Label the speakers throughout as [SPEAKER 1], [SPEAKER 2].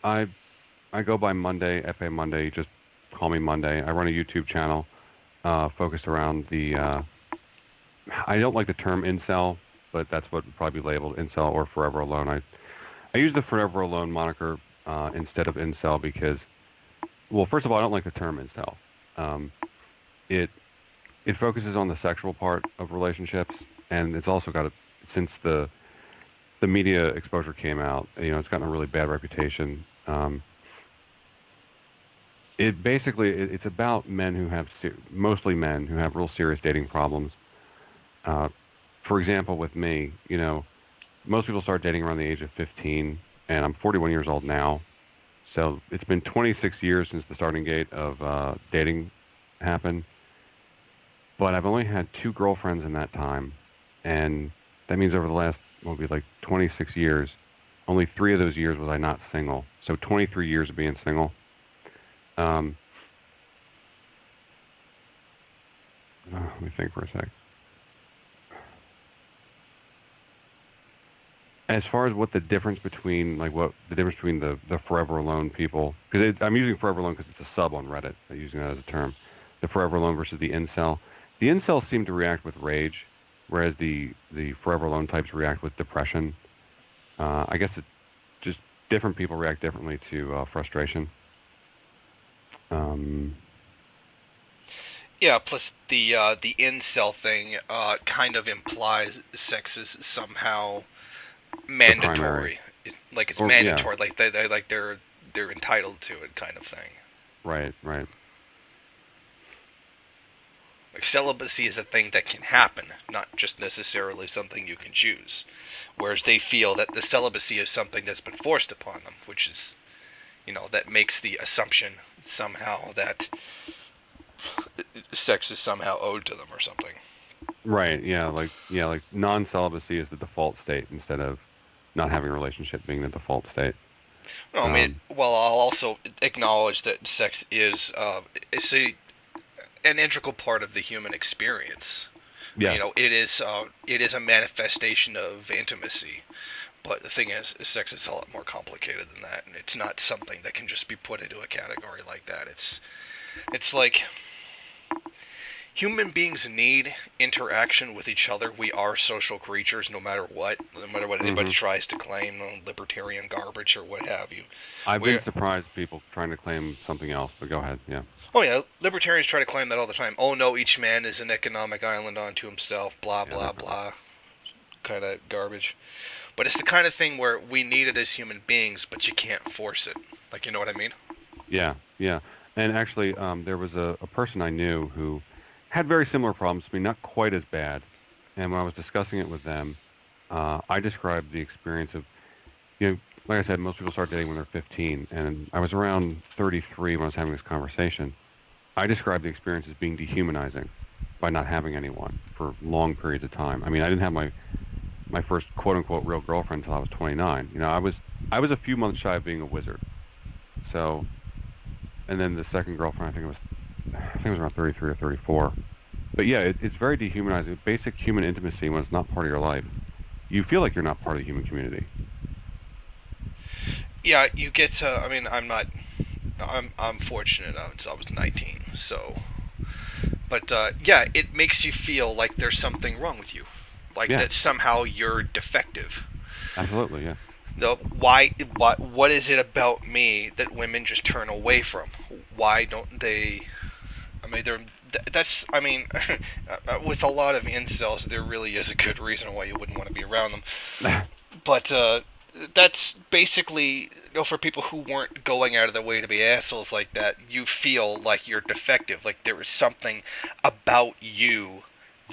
[SPEAKER 1] I I go by Monday, FA Monday. Just call me Monday. I run a YouTube channel focused around the. I don't like the term incel, but that's what would probably be labeled incel or forever alone. I use the forever alone moniker instead of incel because, well, first of all, I don't like the term incel. Um, it it focuses on the sexual part of relationships, and it's also got a since the media exposure came out, it's gotten a really bad reputation. It's about men who have mostly men who have real serious dating problems. Uh, for example, with me, most people start dating around the age of 15, and I'm 41 years old now. So it's been 26 years since the starting gate of dating happened. But I've only had two girlfriends in that time, and that means over the last, will be like 26 years, only 3 of those years was I not single. So 23 years of being single. Um, let me think for a sec. As far as what the difference between, like, what the difference between the forever alone people, because I'm using forever alone because it's a sub on Reddit. I'm using that as a term. The forever alone versus the incel. The incels seem to react with rage, whereas the forever alone types react with depression. I guess it just different people react differently to frustration. Um,
[SPEAKER 2] Yeah, plus the incel thing kind of implies sex is somehow
[SPEAKER 1] the primary,
[SPEAKER 2] mandatory. Like it's
[SPEAKER 1] or yeah,
[SPEAKER 2] mandatory, like they're entitled to it, kind of thing.
[SPEAKER 1] right, right,
[SPEAKER 2] Like celibacy is a thing that can happen, not just necessarily something you can choose. Whereas they feel that the celibacy is something that's been forced upon them, which is, that makes the assumption somehow that sex is somehow owed to them or something.
[SPEAKER 1] right. Yeah, like non-celibacy is the default state instead of not having a relationship being the default state.
[SPEAKER 2] No, I mean,
[SPEAKER 1] Um,
[SPEAKER 2] well, I'll also acknowledge that sex is an integral part of the human experience.
[SPEAKER 1] yes,
[SPEAKER 2] It is a manifestation of intimacy. But the thing is, sex is a lot more complicated than that, and it's not something that can just be put into a category like that. It's like human beings need interaction with each other. We are social creatures, no matter what anybody
[SPEAKER 1] hmm
[SPEAKER 2] tries to claim, libertarian garbage or what have you.
[SPEAKER 1] I've been
[SPEAKER 2] We
[SPEAKER 1] surprised people trying to claim something else, but go ahead. Yeah,
[SPEAKER 2] Oh yeah, libertarians try to claim that all the time. Oh no, each man is an economic island unto himself. Blah
[SPEAKER 1] yeah,
[SPEAKER 2] blah
[SPEAKER 1] they're
[SPEAKER 2] blah. Kind of garbage. But it's the kind of thing where we need it as human beings, but you can't force it. Like, you know what I mean?
[SPEAKER 1] yeah, yeah. And actually, there was a person I knew who had very similar problems to me, not quite as bad. And when I was discussing it with them, I described the experience of, like I said, most people start dating when they're 15, and I was around 33 when I was having this conversation. I described the experience as being dehumanizing by not having anyone for long periods of time. I mean, I didn't have my first quote unquote real girlfriend until I was 29. I was a few months shy of being a wizard. So, and then the second girlfriend, I think it was around 33 or 34. But yeah, it's very dehumanizing. Basic human intimacy when it's not part of your life, you feel like you're not part of the human community.
[SPEAKER 2] Yeah, you get to. I mean, I'm fortunate. I was 19, so. But yeah, it makes you feel like there's something wrong with you, like
[SPEAKER 1] Yeah,
[SPEAKER 2] that somehow you're defective.
[SPEAKER 1] absolutely. Yeah.
[SPEAKER 2] What is it about me that women just turn away from? Why don't they? I mean, that's. I mean, with a lot of incels, there really is a good reason why you wouldn't want to be around them. But that's basically, for people who weren't going out of their way to be assholes like that, you feel like you're defective, like there is something about you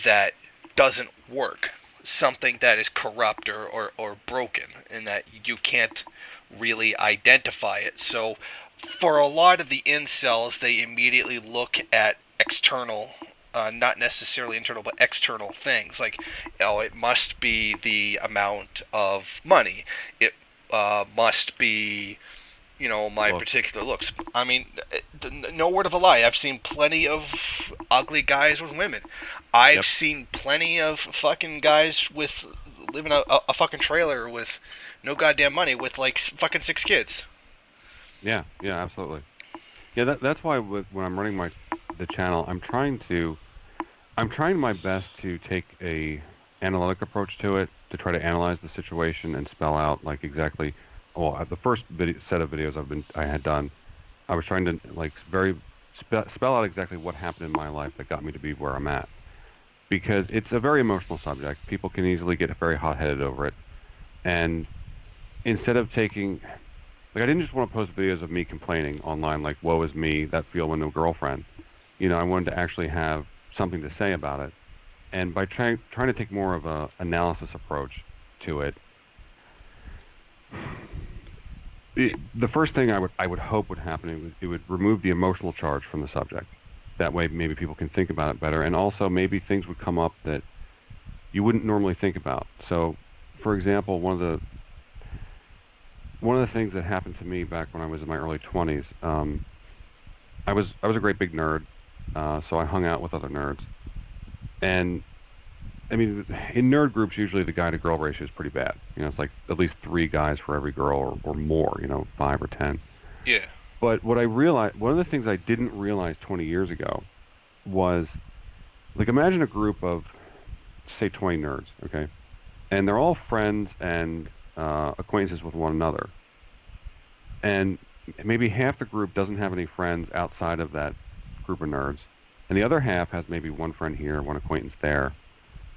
[SPEAKER 2] that doesn't work, something that is corrupt or broken, and that you can't really identify it. So, for a lot of the incels, they immediately look at external, not necessarily internal, but external things. Like, it must be the amount of money. It must be, my
[SPEAKER 1] Looks.
[SPEAKER 2] particular looks. I mean, no word of a lie. I've seen plenty of ugly guys with women. I've
[SPEAKER 1] Yep.
[SPEAKER 2] seen plenty of fucking guys with living a fucking trailer with no goddamn money with like fucking six kids.
[SPEAKER 1] Yeah, yeah, absolutely. Yeah, that's why when I'm running the channel, I'm trying my best to take a analytic approach to it to try to analyze the situation and spell out like exactly. Well, the first set of videos I had done, I was trying to like very spell out exactly what happened in my life that got me to be where I'm at, because it's a very emotional subject. People can easily get very hot-headed over it, and instead of taking like I didn't just want to post videos of me complaining online like woe is me, that feel with no girlfriend. I wanted to actually have something to say about it. And by trying to take more of a analysis approach to it, the first thing I would hope would happen, it would remove the emotional charge from the subject. That way, maybe people can think about it better, and also maybe things would come up that you wouldn't normally think about. So, for example, one of the things that happened to me back when I was in my early 20s, I was a great big nerd, so I hung out with other nerds, and I mean, in nerd groups, usually the guy to girl ratio is pretty bad. It's like at least three guys for every girl, or more. Five or ten.
[SPEAKER 2] Yeah.
[SPEAKER 1] But what I realized, one of the things I didn't realize 20 years ago was, like, imagine a group of, say, 20 nerds, okay, and they're all friends and acquaintances with one another, and maybe half the group doesn't have any friends outside of that group of nerds, and the other half has maybe one friend here, one acquaintance there.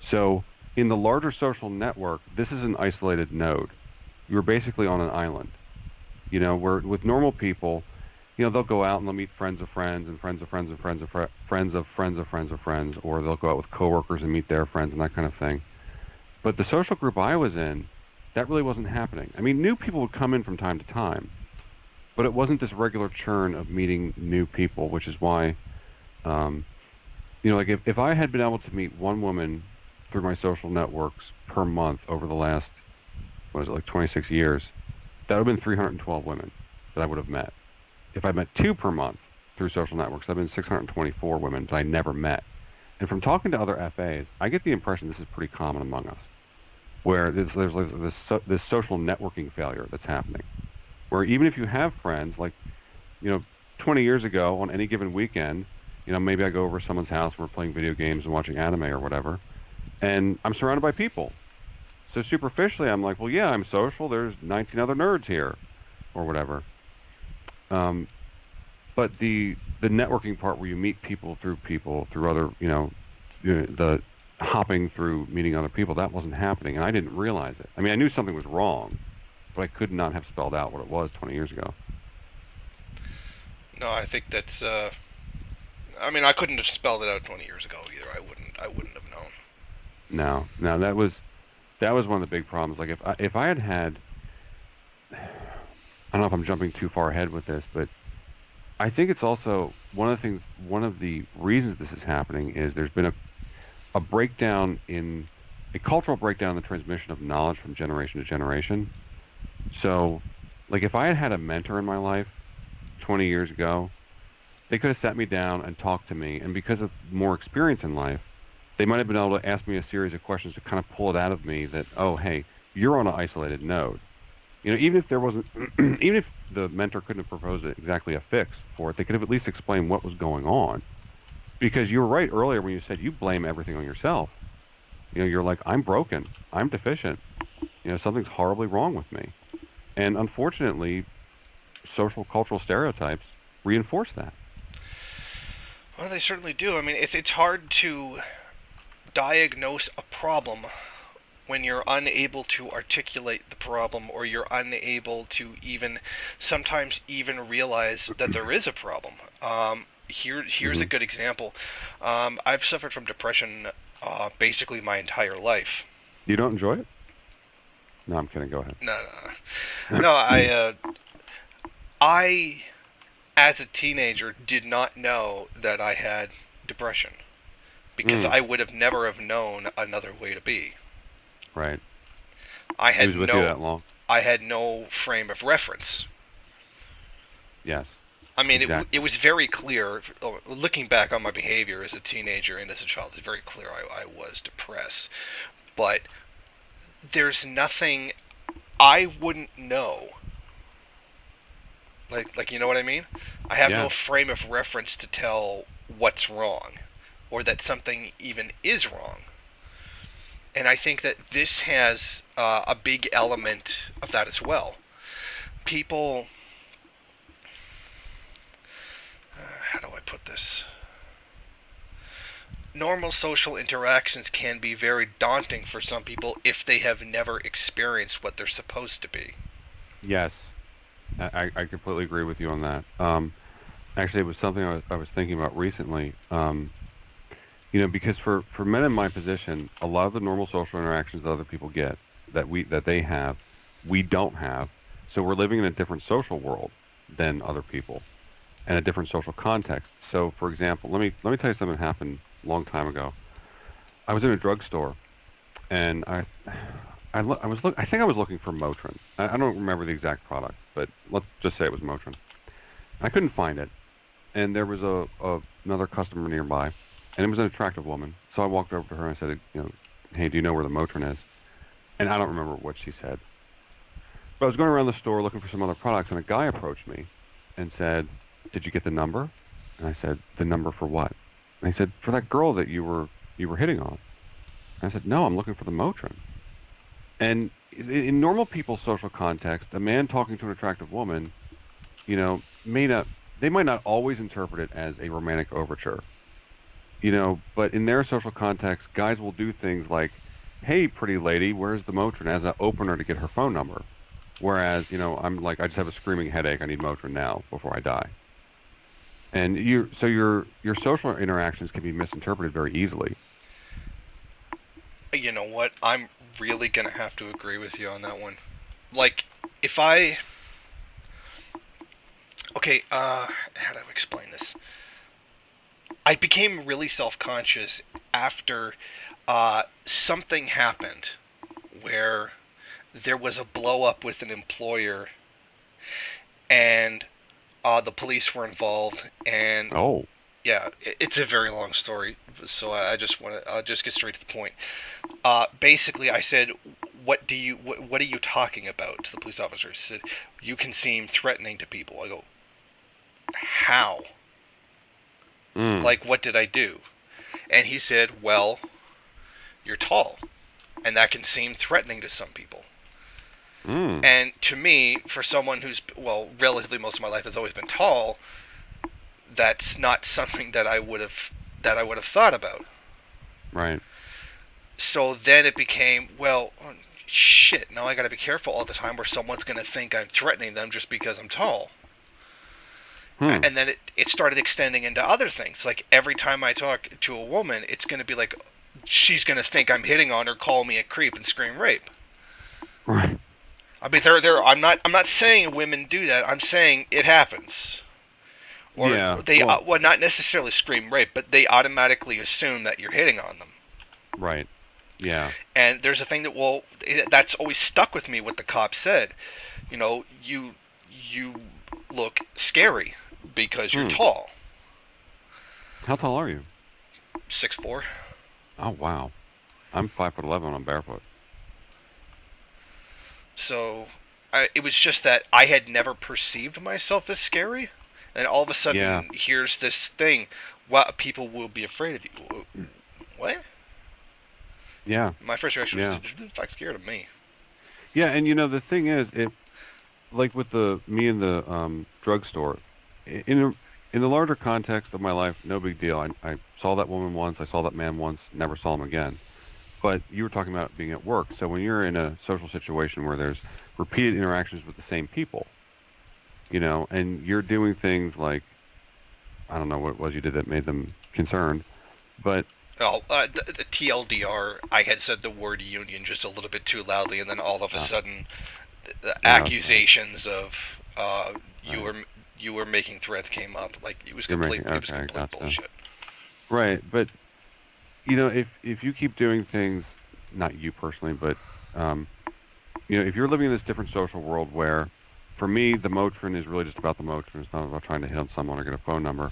[SPEAKER 1] So in the larger social network, this is an isolated node. You're basically on an island. Where with normal people, they'll go out and they'll meet friends of friends and friends of friends and friends of friends of friends of friends of friends, or they'll go out with coworkers and meet their friends and that kind of thing. But the social group I was in, that really wasn't happening. I mean, new people would come in from time to time, but it wasn't this regular churn of meeting new people, which is why, um, like if I had been able to meet one woman through my social networks per month over the last, what was it, like 26 years, that would have been 312 women that I would have met. If I met two per month through social networks, that would have been 624 women that I never met. And from talking to other FAs, I get the impression this is pretty common among us, where there's like this social networking failure that's happening, where even if you have friends, like, you know, 20 years ago on any given weekend, maybe I go over to someone's house and we're playing video games and watching anime or whatever, and I'm surrounded by people. So superficially, I'm like, well, yeah, I'm social. There's 19 other nerds here, or whatever. Um, but the networking part, where you meet people through other, the hopping through meeting other people, that wasn't happening, and I didn't realize it. I mean, I knew something was wrong, but I could not have spelled out what it was 20 years ago.
[SPEAKER 2] No, I think that's. I mean, I couldn't have spelled it out 20 years ago either. I wouldn't have known.
[SPEAKER 1] No, no, that was one of the big problems. Like if I had had, I don't know if I'm jumping too far ahead with this, but I think it's also one of the reasons this is happening is there's been a breakdown in a cultural breakdown in the transmission of knowledge from generation to generation. So, like, if I had had a mentor in my life 20 years ago, they could have sat me down and talked to me. And because of more experience in life, they might have been able to ask me a series of questions to kind of pull it out of me that, oh, hey, you're on an isolated node. Even if there wasn't, even if the mentor couldn't have proposed exactly a fix for it, they could have at least explained what was going on. Because you were right earlier when you said you blame everything on yourself. You're like, I'm broken, I'm deficient, something's horribly wrong with me. And unfortunately, social cultural stereotypes reinforce that.
[SPEAKER 2] Well, they certainly do. I mean, it's hard to diagnose a problem when you're unable to articulate the problem, or you're unable to even sometimes even realize that there is a problem. Here's a
[SPEAKER 1] Hmm.
[SPEAKER 2] good example. I've suffered from depression basically my entire life.
[SPEAKER 1] You don't enjoy it? No, I'm kidding. Go ahead.
[SPEAKER 2] No, no, no. I as a teenager did not know that I had depression because
[SPEAKER 1] Mm,
[SPEAKER 2] I would have never have known another way to be.
[SPEAKER 1] right.
[SPEAKER 2] I
[SPEAKER 1] He
[SPEAKER 2] had
[SPEAKER 1] was with you
[SPEAKER 2] no
[SPEAKER 1] that long.
[SPEAKER 2] I had no frame of reference.
[SPEAKER 1] Yes,
[SPEAKER 2] I mean, it
[SPEAKER 1] exactly.
[SPEAKER 2] was very clear, looking back on my behavior as a teenager and as a child, it's very clear I was depressed. But there's nothing I wouldn't know. Like you know what I mean? I have no
[SPEAKER 1] Yeah.
[SPEAKER 2] frame of reference to tell what's wrong, or that something even is wrong. And I think that this has a big element of that as well. People, how do I put this? Normal social interactions can be very daunting for some people if they have never experienced what they're supposed to be.
[SPEAKER 1] Yes. I completely agree with you on that. Actually, it was something I was thinking about recently. Because for men in my position, a lot of the normal social interactions that other people get, that they have, we don't have. So we're living in a different social world than other people, and a different social context. So, for example, let me tell you something that happened a long time ago. I was in a drugstore, and I think I was looking for Motrin. I don't remember the exact product, but let's just say it was Motrin. I couldn't find it, and there was another customer nearby, and it was an attractive woman. So I walked over to her and I said, "Hey, do you know where the Motrin is?" And I don't remember what she said, but I was going around the store looking for some other products, and a guy approached me and said, "Did you get the number?" And I said, "The number for what?" And he said, "For that girl that you were hitting on." And I said, "No, I'm looking for the Motrin." And in normal people's social context, a man talking to an attractive woman, may not they might not always interpret it as a romantic overture, but in their social context, guys will do things like, "Hey, pretty lady, where's the Motrin?" as an opener to get her phone number. Whereas, I'm like, "I just have a screaming headache. I need Motrin now before I die." And your social interactions can be misinterpreted very easily.
[SPEAKER 2] You know what? I'm really gonna have to agree with you on that one. Like, if I okay, how do I explain this? I became really self-conscious after something happened where there was a blow up with an employer, and the police were involved, and
[SPEAKER 1] Oh,
[SPEAKER 2] yeah, it's a very long story, so I just want to I'll just get straight to the point. Basically, I said, what are you talking about?" To the police officer, he said, "You can seem threatening to people." I go, "How?
[SPEAKER 1] mm,
[SPEAKER 2] Like, what did I do?" And he said, "Well, you're tall, and that can seem threatening to some people."
[SPEAKER 1] mm,
[SPEAKER 2] And to me, for someone who's, well, relatively most of my life has always been tall, that's not something that I would have thought about.
[SPEAKER 1] right.
[SPEAKER 2] So then it became, well, oh, shit, now I got to be careful all the time, where someone's going to think I'm threatening them just because I'm tall.
[SPEAKER 1] Hmm.
[SPEAKER 2] And then it started extending into other things. Like, every time I talk to a woman, it's going to be like, she's going to think I'm hitting on her, call me a creep, and scream rape.
[SPEAKER 1] Right.
[SPEAKER 2] I mean, I'm not saying women do that. I'm saying it happens. Or
[SPEAKER 1] Yeah.
[SPEAKER 2] they,
[SPEAKER 1] Well,
[SPEAKER 2] well, not necessarily scream rape, but they automatically assume that you're hitting on them.
[SPEAKER 1] right. Yeah.
[SPEAKER 2] And there's a thing that, well, that's always stuck with me. What the cop said, you look scary because you're
[SPEAKER 1] Hmm.
[SPEAKER 2] tall.
[SPEAKER 1] How tall are you?
[SPEAKER 2] 6'4".
[SPEAKER 1] Oh, wow. I'm 5'11" when I'm barefoot.
[SPEAKER 2] So it was just that I had never perceived myself as scary, and all of a
[SPEAKER 1] Yeah.
[SPEAKER 2] sudden here's this thing. What, people will be afraid of you? What?
[SPEAKER 1] Yeah.
[SPEAKER 2] My first reaction was,
[SPEAKER 1] Yeah.
[SPEAKER 2] "Who the fuck's scared of me?"
[SPEAKER 1] Yeah. And the thing is, it like with the me in the drugstore, in the larger context of my life, no big deal. I saw that woman once. I saw that man once. Never saw him again. But you were talking about being at work. So when you're in a social situation where there's repeated interactions with the same people, and you're doing things like, I don't know what it was you did that made them concerned, but
[SPEAKER 2] Oh, the TLDR, I had said the word union just a little bit too loudly, and then all of a
[SPEAKER 1] uh,
[SPEAKER 2] sudden, the
[SPEAKER 1] no, it's fine.
[SPEAKER 2] accusations of
[SPEAKER 1] Right.
[SPEAKER 2] you were making threats came up. Like,
[SPEAKER 1] You're making
[SPEAKER 2] it was
[SPEAKER 1] okay,
[SPEAKER 2] complete
[SPEAKER 1] gotcha.
[SPEAKER 2] bullshit.
[SPEAKER 1] Right, but if you keep doing things, not you personally, but um, if you're living in this different social world where, for me, the Motrin is really just about the Motrin. It's not about trying to hit on someone or get a phone number.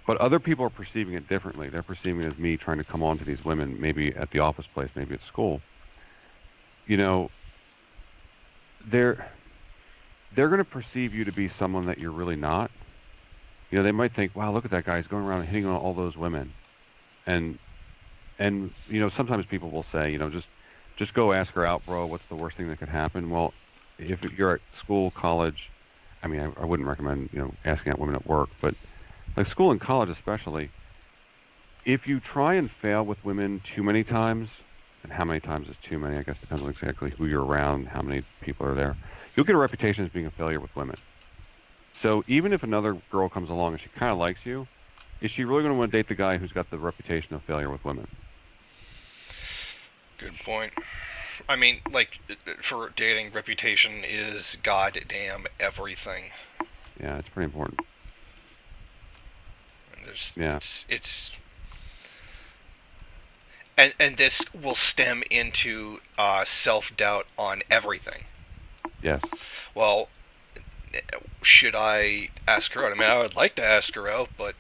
[SPEAKER 1] But other people are perceiving it differently. They're perceiving it as me trying to come on to these women, maybe at the office place, maybe at school. You know, they're they're going to perceive you to be someone that you're really not. You know, they might think, "Wow, look at that guy. He's going around and hitting on all those women." And you know, sometimes people will say, you know, just go ask her out, bro. What's the worst thing that could happen? Well, if you're at school, college, I mean, I wouldn't recommend, you know, asking out women at work, but like school and college especially, if you try and fail with women too many times, and how many times is too many, I guess depends on exactly who you're around, how many people are there, you'll get a reputation as being a failure with women. So even if another girl comes along and she kind of likes you, is she really going to want to date the guy who's got the reputation of failure with women?
[SPEAKER 2] Good point. I mean, like, for dating, reputation is goddamn everything.
[SPEAKER 1] Yeah, it's pretty important.
[SPEAKER 2] And there's,
[SPEAKER 1] Yeah.
[SPEAKER 2] it's and this will stem into self doubt on everything.
[SPEAKER 1] Yes.
[SPEAKER 2] Well, should I ask her out? I mean, I would like to ask her out, but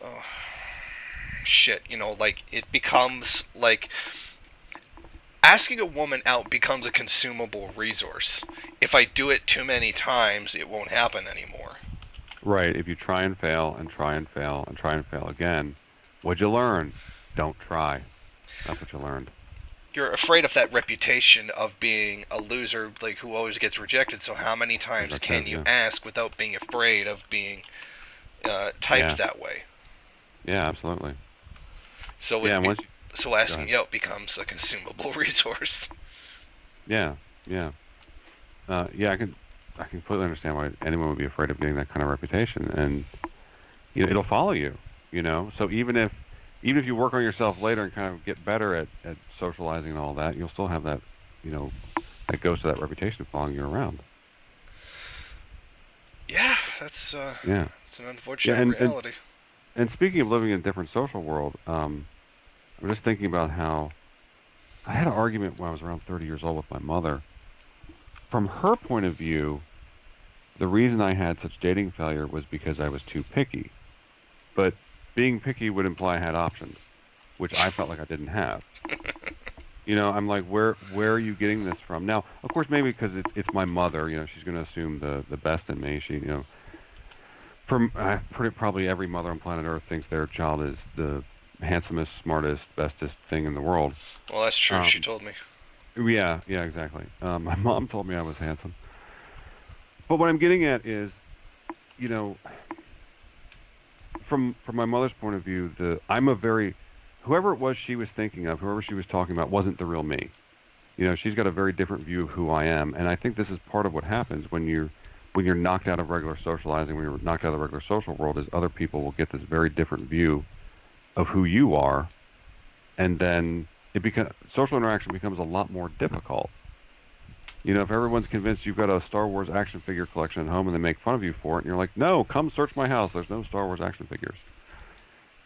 [SPEAKER 2] oh, shit, you know, like it becomes like asking a woman out becomes a consumable resource. If I do it too many times, it won't happen anymore.
[SPEAKER 1] Right. If you try and fail and try and fail and try and fail again, what'd you learn? Don't try. That's what you learned.
[SPEAKER 2] You're afraid of that reputation of being a loser, like who always gets rejected. So how many times can
[SPEAKER 1] Rejected.
[SPEAKER 2] you
[SPEAKER 1] Yeah.
[SPEAKER 2] ask without being afraid of being typed
[SPEAKER 1] Yeah.
[SPEAKER 2] that way?
[SPEAKER 1] Yeah. Absolutely.
[SPEAKER 2] So
[SPEAKER 1] Yeah.
[SPEAKER 2] it
[SPEAKER 1] And
[SPEAKER 2] be,
[SPEAKER 1] once you
[SPEAKER 2] so
[SPEAKER 1] go ahead.
[SPEAKER 2] asking out becomes a consumable resource.
[SPEAKER 1] Yeah. Yeah. Yeah. I can completely understand why anyone would be afraid of getting that kind of reputation, and you know, it'll follow you. You know. So even if you work on yourself later and kind of get better at socializing and all that, you'll still have that. You know, that goes to that reputation following you around.
[SPEAKER 2] Yeah,
[SPEAKER 1] Yeah.
[SPEAKER 2] it's an
[SPEAKER 1] Yeah.
[SPEAKER 2] unfortunate reality.
[SPEAKER 1] And speaking of living in a different social world, I'm just thinking about how I had an argument when I was around 30 years old with my mother. From her point of view, the reason I had such dating failure was because I was too picky. But being picky would imply I had options, which I felt like I didn't have. You know, I'm like, where are you getting this from? Now, of course, maybe because it's my mother. You know, she's going to assume the best in me. She, you know, from probably every mother on planet Earth thinks their child is the handsomest, smartest, bestest thing in the world.
[SPEAKER 2] Well, that's true. She
[SPEAKER 1] Um,
[SPEAKER 2] told me.
[SPEAKER 1] yeah, yeah, exactly. My mom told me I was handsome. But what I'm getting at is, you know, from my mother's point of view, the I'm a very whoever it was she was thinking of, whoever she was talking about, wasn't the real me. You know, she's got a very different view of who I am, and I think this is part of what happens when you're knocked out of regular socializing, when you're knocked out of the regular social world, is other people will get this very different view of who you are, and then social interaction becomes a lot more difficult. You know, if everyone's convinced you've got a Star Wars action figure collection at home and they make fun of you for it, and you're like, no, come search my house. There's no Star Wars action figures.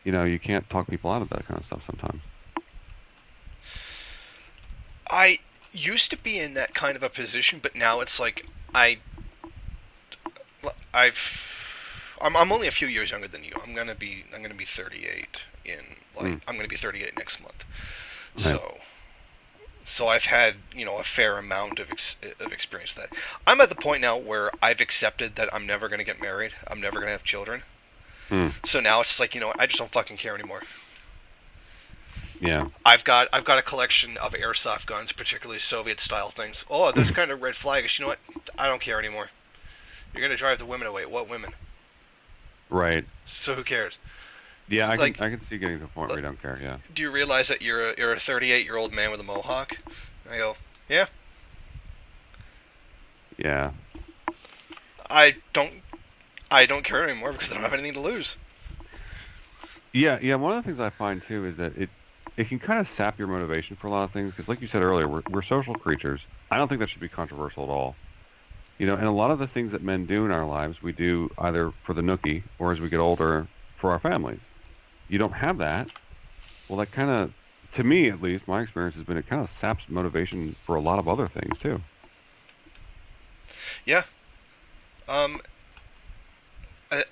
[SPEAKER 1] You know, you can't talk people out of that kind of stuff sometimes.
[SPEAKER 2] I used to be in that kind of a position, but now it's like I I'm only a few years younger than you. I'm gonna be 38 in
[SPEAKER 1] Mm,
[SPEAKER 2] I'm gonna be 38 next month.
[SPEAKER 1] right.
[SPEAKER 2] So I've had a fair amount of experience with that. I'm at the point now where I've accepted that I'm never gonna get married. I'm never gonna have children.
[SPEAKER 1] Mm,
[SPEAKER 2] So now it's just like I just don't fucking care anymore.
[SPEAKER 1] yeah.
[SPEAKER 2] I've got a collection of airsoft guns, particularly Soviet style things. Oh, that's kind of red flagish. You know what? I don't care anymore. You're gonna drive the women away. What women?
[SPEAKER 1] Right.
[SPEAKER 2] So who cares?
[SPEAKER 1] Yeah,
[SPEAKER 2] Like,
[SPEAKER 1] I can see getting to a point where you don't care. Yeah.
[SPEAKER 2] do you realize that you're a 38-year-old man with a mohawk? I go, yeah.
[SPEAKER 1] Yeah.
[SPEAKER 2] I don't I don't care anymore because I don't have anything to lose.
[SPEAKER 1] Yeah, yeah. One of the things I find too is that it can kind of sap your motivation for a lot of things because, like you said earlier, we're social creatures. I don't think that should be controversial at all. You know, and a lot of the things that men do in our lives, we do either for the nookie or as we get older for our families. You don't have that. Well, that kind of, to me at least, my experience has been it kind of saps motivation for a lot of other things too.
[SPEAKER 2] Yeah. Um.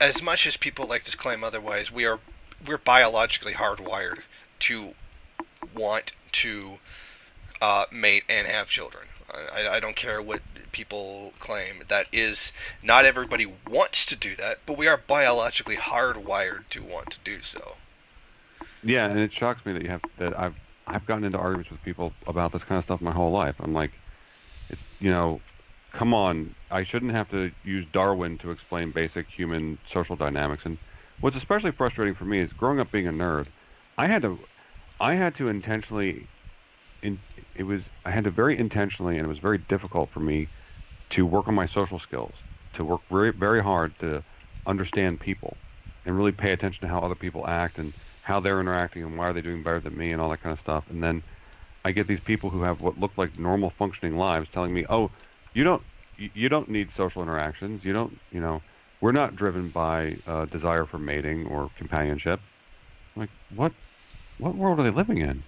[SPEAKER 2] As much as people like to claim otherwise, we're biologically hardwired to want to mate and have children. I don't care what people claim. That is, not everybody wants to do that, but we are biologically hardwired to want to do so.
[SPEAKER 1] Yeah, and it shocks me that you have that I've gotten into arguments with people about this kind of stuff my whole life. I'm like, it's, come on, I shouldn't have to use Darwin to explain basic human social dynamics. And what's especially frustrating for me is growing up being a nerd, I had to I had to intentionally in I had to very intentionally, and it was very difficult for me to work on my social skills, to work very very hard to understand people and really pay attention to how other people act and how they're interacting and why are they doing better than me and all that kind of stuff. And then I get these people who have what look like normal functioning lives telling me, "Oh, you don't you don't need social interactions. You don't, we're not driven by desire for mating or companionship." I'm like, what world are they living in?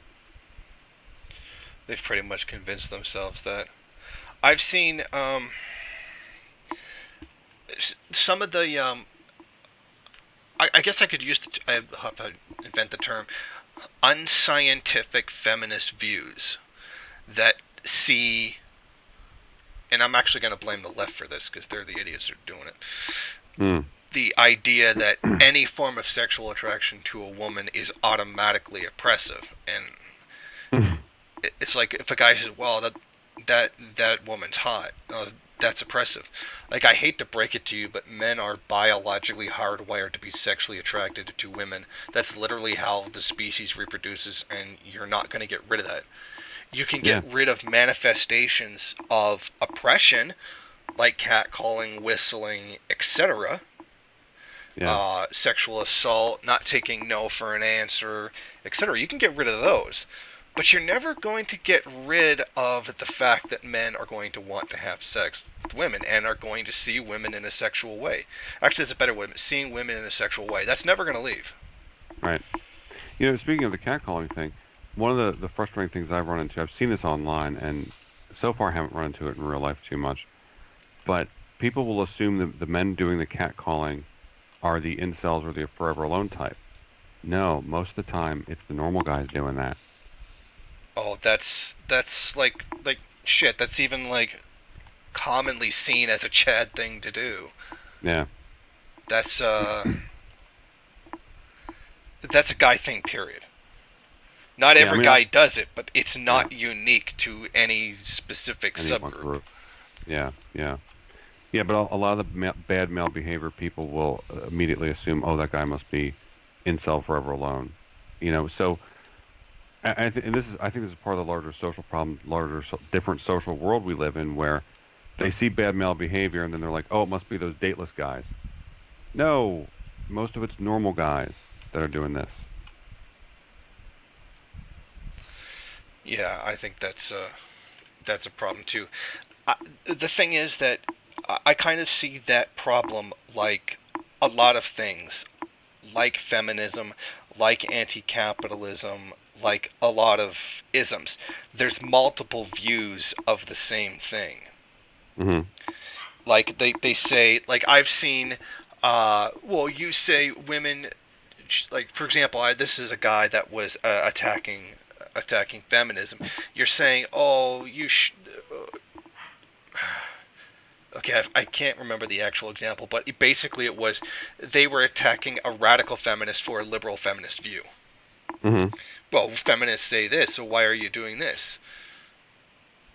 [SPEAKER 2] They've pretty much convinced themselves that. I've seen some of the I guess I could use I have to invent the term unscientific feminist views that see, and I'm actually going to blame the left for this because they're the idiots that are doing it.
[SPEAKER 1] Mm.
[SPEAKER 2] The idea that any form of sexual attraction to a woman is automatically oppressive, and it's like if a guy says, "Well, that woman's hot," that's oppressive. Like, I hate to break it to you, but men are biologically hardwired to be sexually attracted to women. That's literally how the species reproduces, and you're not going to get rid of that. You can
[SPEAKER 1] Yeah,
[SPEAKER 2] get rid of manifestations of oppression, like catcalling, whistling, etc.,
[SPEAKER 1] yeah,
[SPEAKER 2] sexual assault, not taking no for an answer, etc. You can get rid of those. But you're never going to get rid of the fact that men are going to want to have sex with women and are going to see women in a sexual way. Actually, that's a better way. Seeing women in a sexual way. That's never going to leave.
[SPEAKER 1] right. Speaking of the catcalling thing, one of the frustrating things I've run into, I've seen this online, and so far haven't run into it in real life too much, but people will assume that the men doing the catcalling are the incels or the forever alone type. No, most of the time it's the normal guys doing that.
[SPEAKER 2] Oh, that's like shit. That's even like commonly seen as a Chad thing to do.
[SPEAKER 1] Yeah,
[SPEAKER 2] That's that's a guy thing. Period. Not
[SPEAKER 1] yeah. I
[SPEAKER 2] every
[SPEAKER 1] mean, I
[SPEAKER 2] guy does it, but it's
[SPEAKER 1] yeah,
[SPEAKER 2] not unique to any specific
[SPEAKER 1] any one
[SPEAKER 2] subgroup.
[SPEAKER 1] group. Yeah, yeah, yeah. But a lot of the bad male behavior people will immediately assume, oh, that guy must be incel forever alone. So and I think this is part of the larger social problem, larger different social world we live in, where they see bad male behavior and then they're like, oh, it must be those dateless guys. No, most of it's normal guys that are doing this.
[SPEAKER 2] Yeah, I think that's a problem too. The thing is that I kind of see that problem like a lot of things, like feminism, like anti-capitalism, like a lot of isms. There's multiple views of the same thing.
[SPEAKER 1] Hmm.
[SPEAKER 2] Like they say, like I've seen, well, you say women, like for example, this is a guy that was attacking feminism. You're saying, oh, okay, I can't remember the actual example, but basically it was they were attacking a radical feminist for a liberal feminist view.
[SPEAKER 1] Hmm.
[SPEAKER 2] Well, feminists say this, so why are you doing this?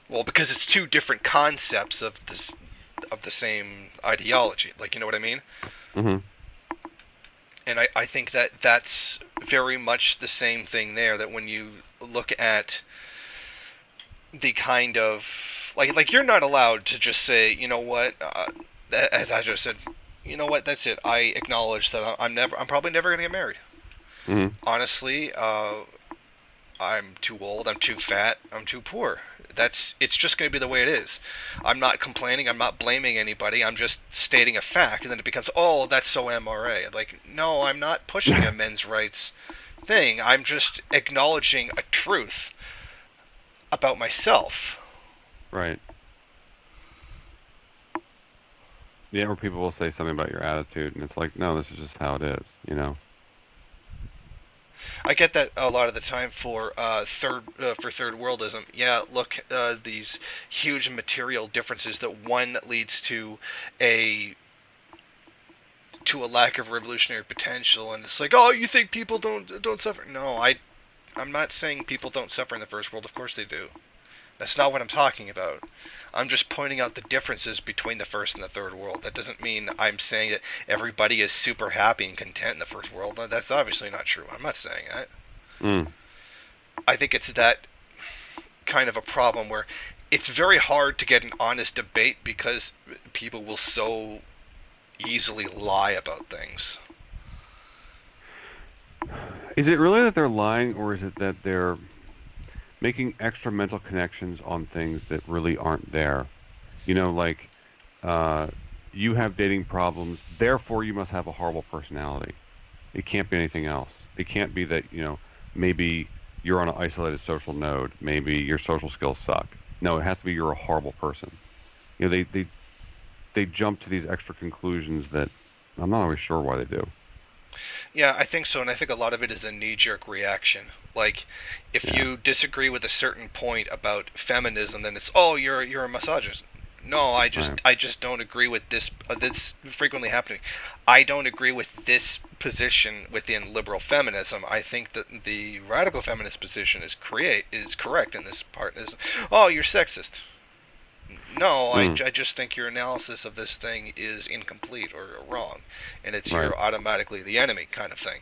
[SPEAKER 2] Well, because it's two different concepts of the same ideology. Like, you know what I mean?
[SPEAKER 1] Hmm.
[SPEAKER 2] And I think that that's very much the same thing there. That when you look at the kind of like you're not allowed to just say, you know what, as I just said, you know what, that's it. I acknowledge that I'm probably never gonna get married.
[SPEAKER 1] Hmm.
[SPEAKER 2] Honestly, I'm too old, I'm too fat, I'm too poor. It's just going to be the way it is. I'm not complaining, I'm not blaming anybody, I'm just stating a fact, and then it becomes, oh, that's so MRA. I'm like, no, I'm not pushing a men's rights thing. I'm just acknowledging a truth about myself.
[SPEAKER 1] Right. Yeah, or people will say something about your attitude, and it's like, no, this is just how it is.
[SPEAKER 2] I get that a lot of the time for third worldism. Yeah, look, these huge material differences that one leads a to a lack of revolutionary potential, and it's like, oh, you think people don't suffer? No, I'm not saying people don't suffer in the first world. Of course they do. That's not what I'm talking about. I'm just pointing out the differences between the first and the third world. That doesn't mean I'm saying that everybody is super happy and content in the first world. That's obviously not true. I'm not saying that.
[SPEAKER 1] Mm.
[SPEAKER 2] I think it's that kind of a problem where it's very hard to get an honest debate because people will so easily lie about things.
[SPEAKER 1] Is it really that they're lying, or is it that they're making extra mental connections on things that really aren't there? You know, like uh, you have dating problems, therefore you must have a horrible personality. It can't be anything else. It can't be that, maybe you're on an isolated social node. Maybe your social skills suck. No, it has to be you're a horrible person. They jump to these extra conclusions that I'm not always sure why they do.
[SPEAKER 2] Yeah, I think so, and I think a lot of it is a knee-jerk reaction. Like, if
[SPEAKER 1] Yeah,
[SPEAKER 2] you disagree with a certain point about feminism, then it's, oh, you're a misogynist. No,
[SPEAKER 1] right.
[SPEAKER 2] I just don't agree with this. This frequently happening. I don't agree with this position within liberal feminism. I think that the radical feminist position is correct in this part. Is, oh, you're sexist. No,
[SPEAKER 1] Mm,
[SPEAKER 2] I just think your analysis of this thing is incomplete or wrong, and it's
[SPEAKER 1] right.
[SPEAKER 2] you're automatically the enemy kind of thing.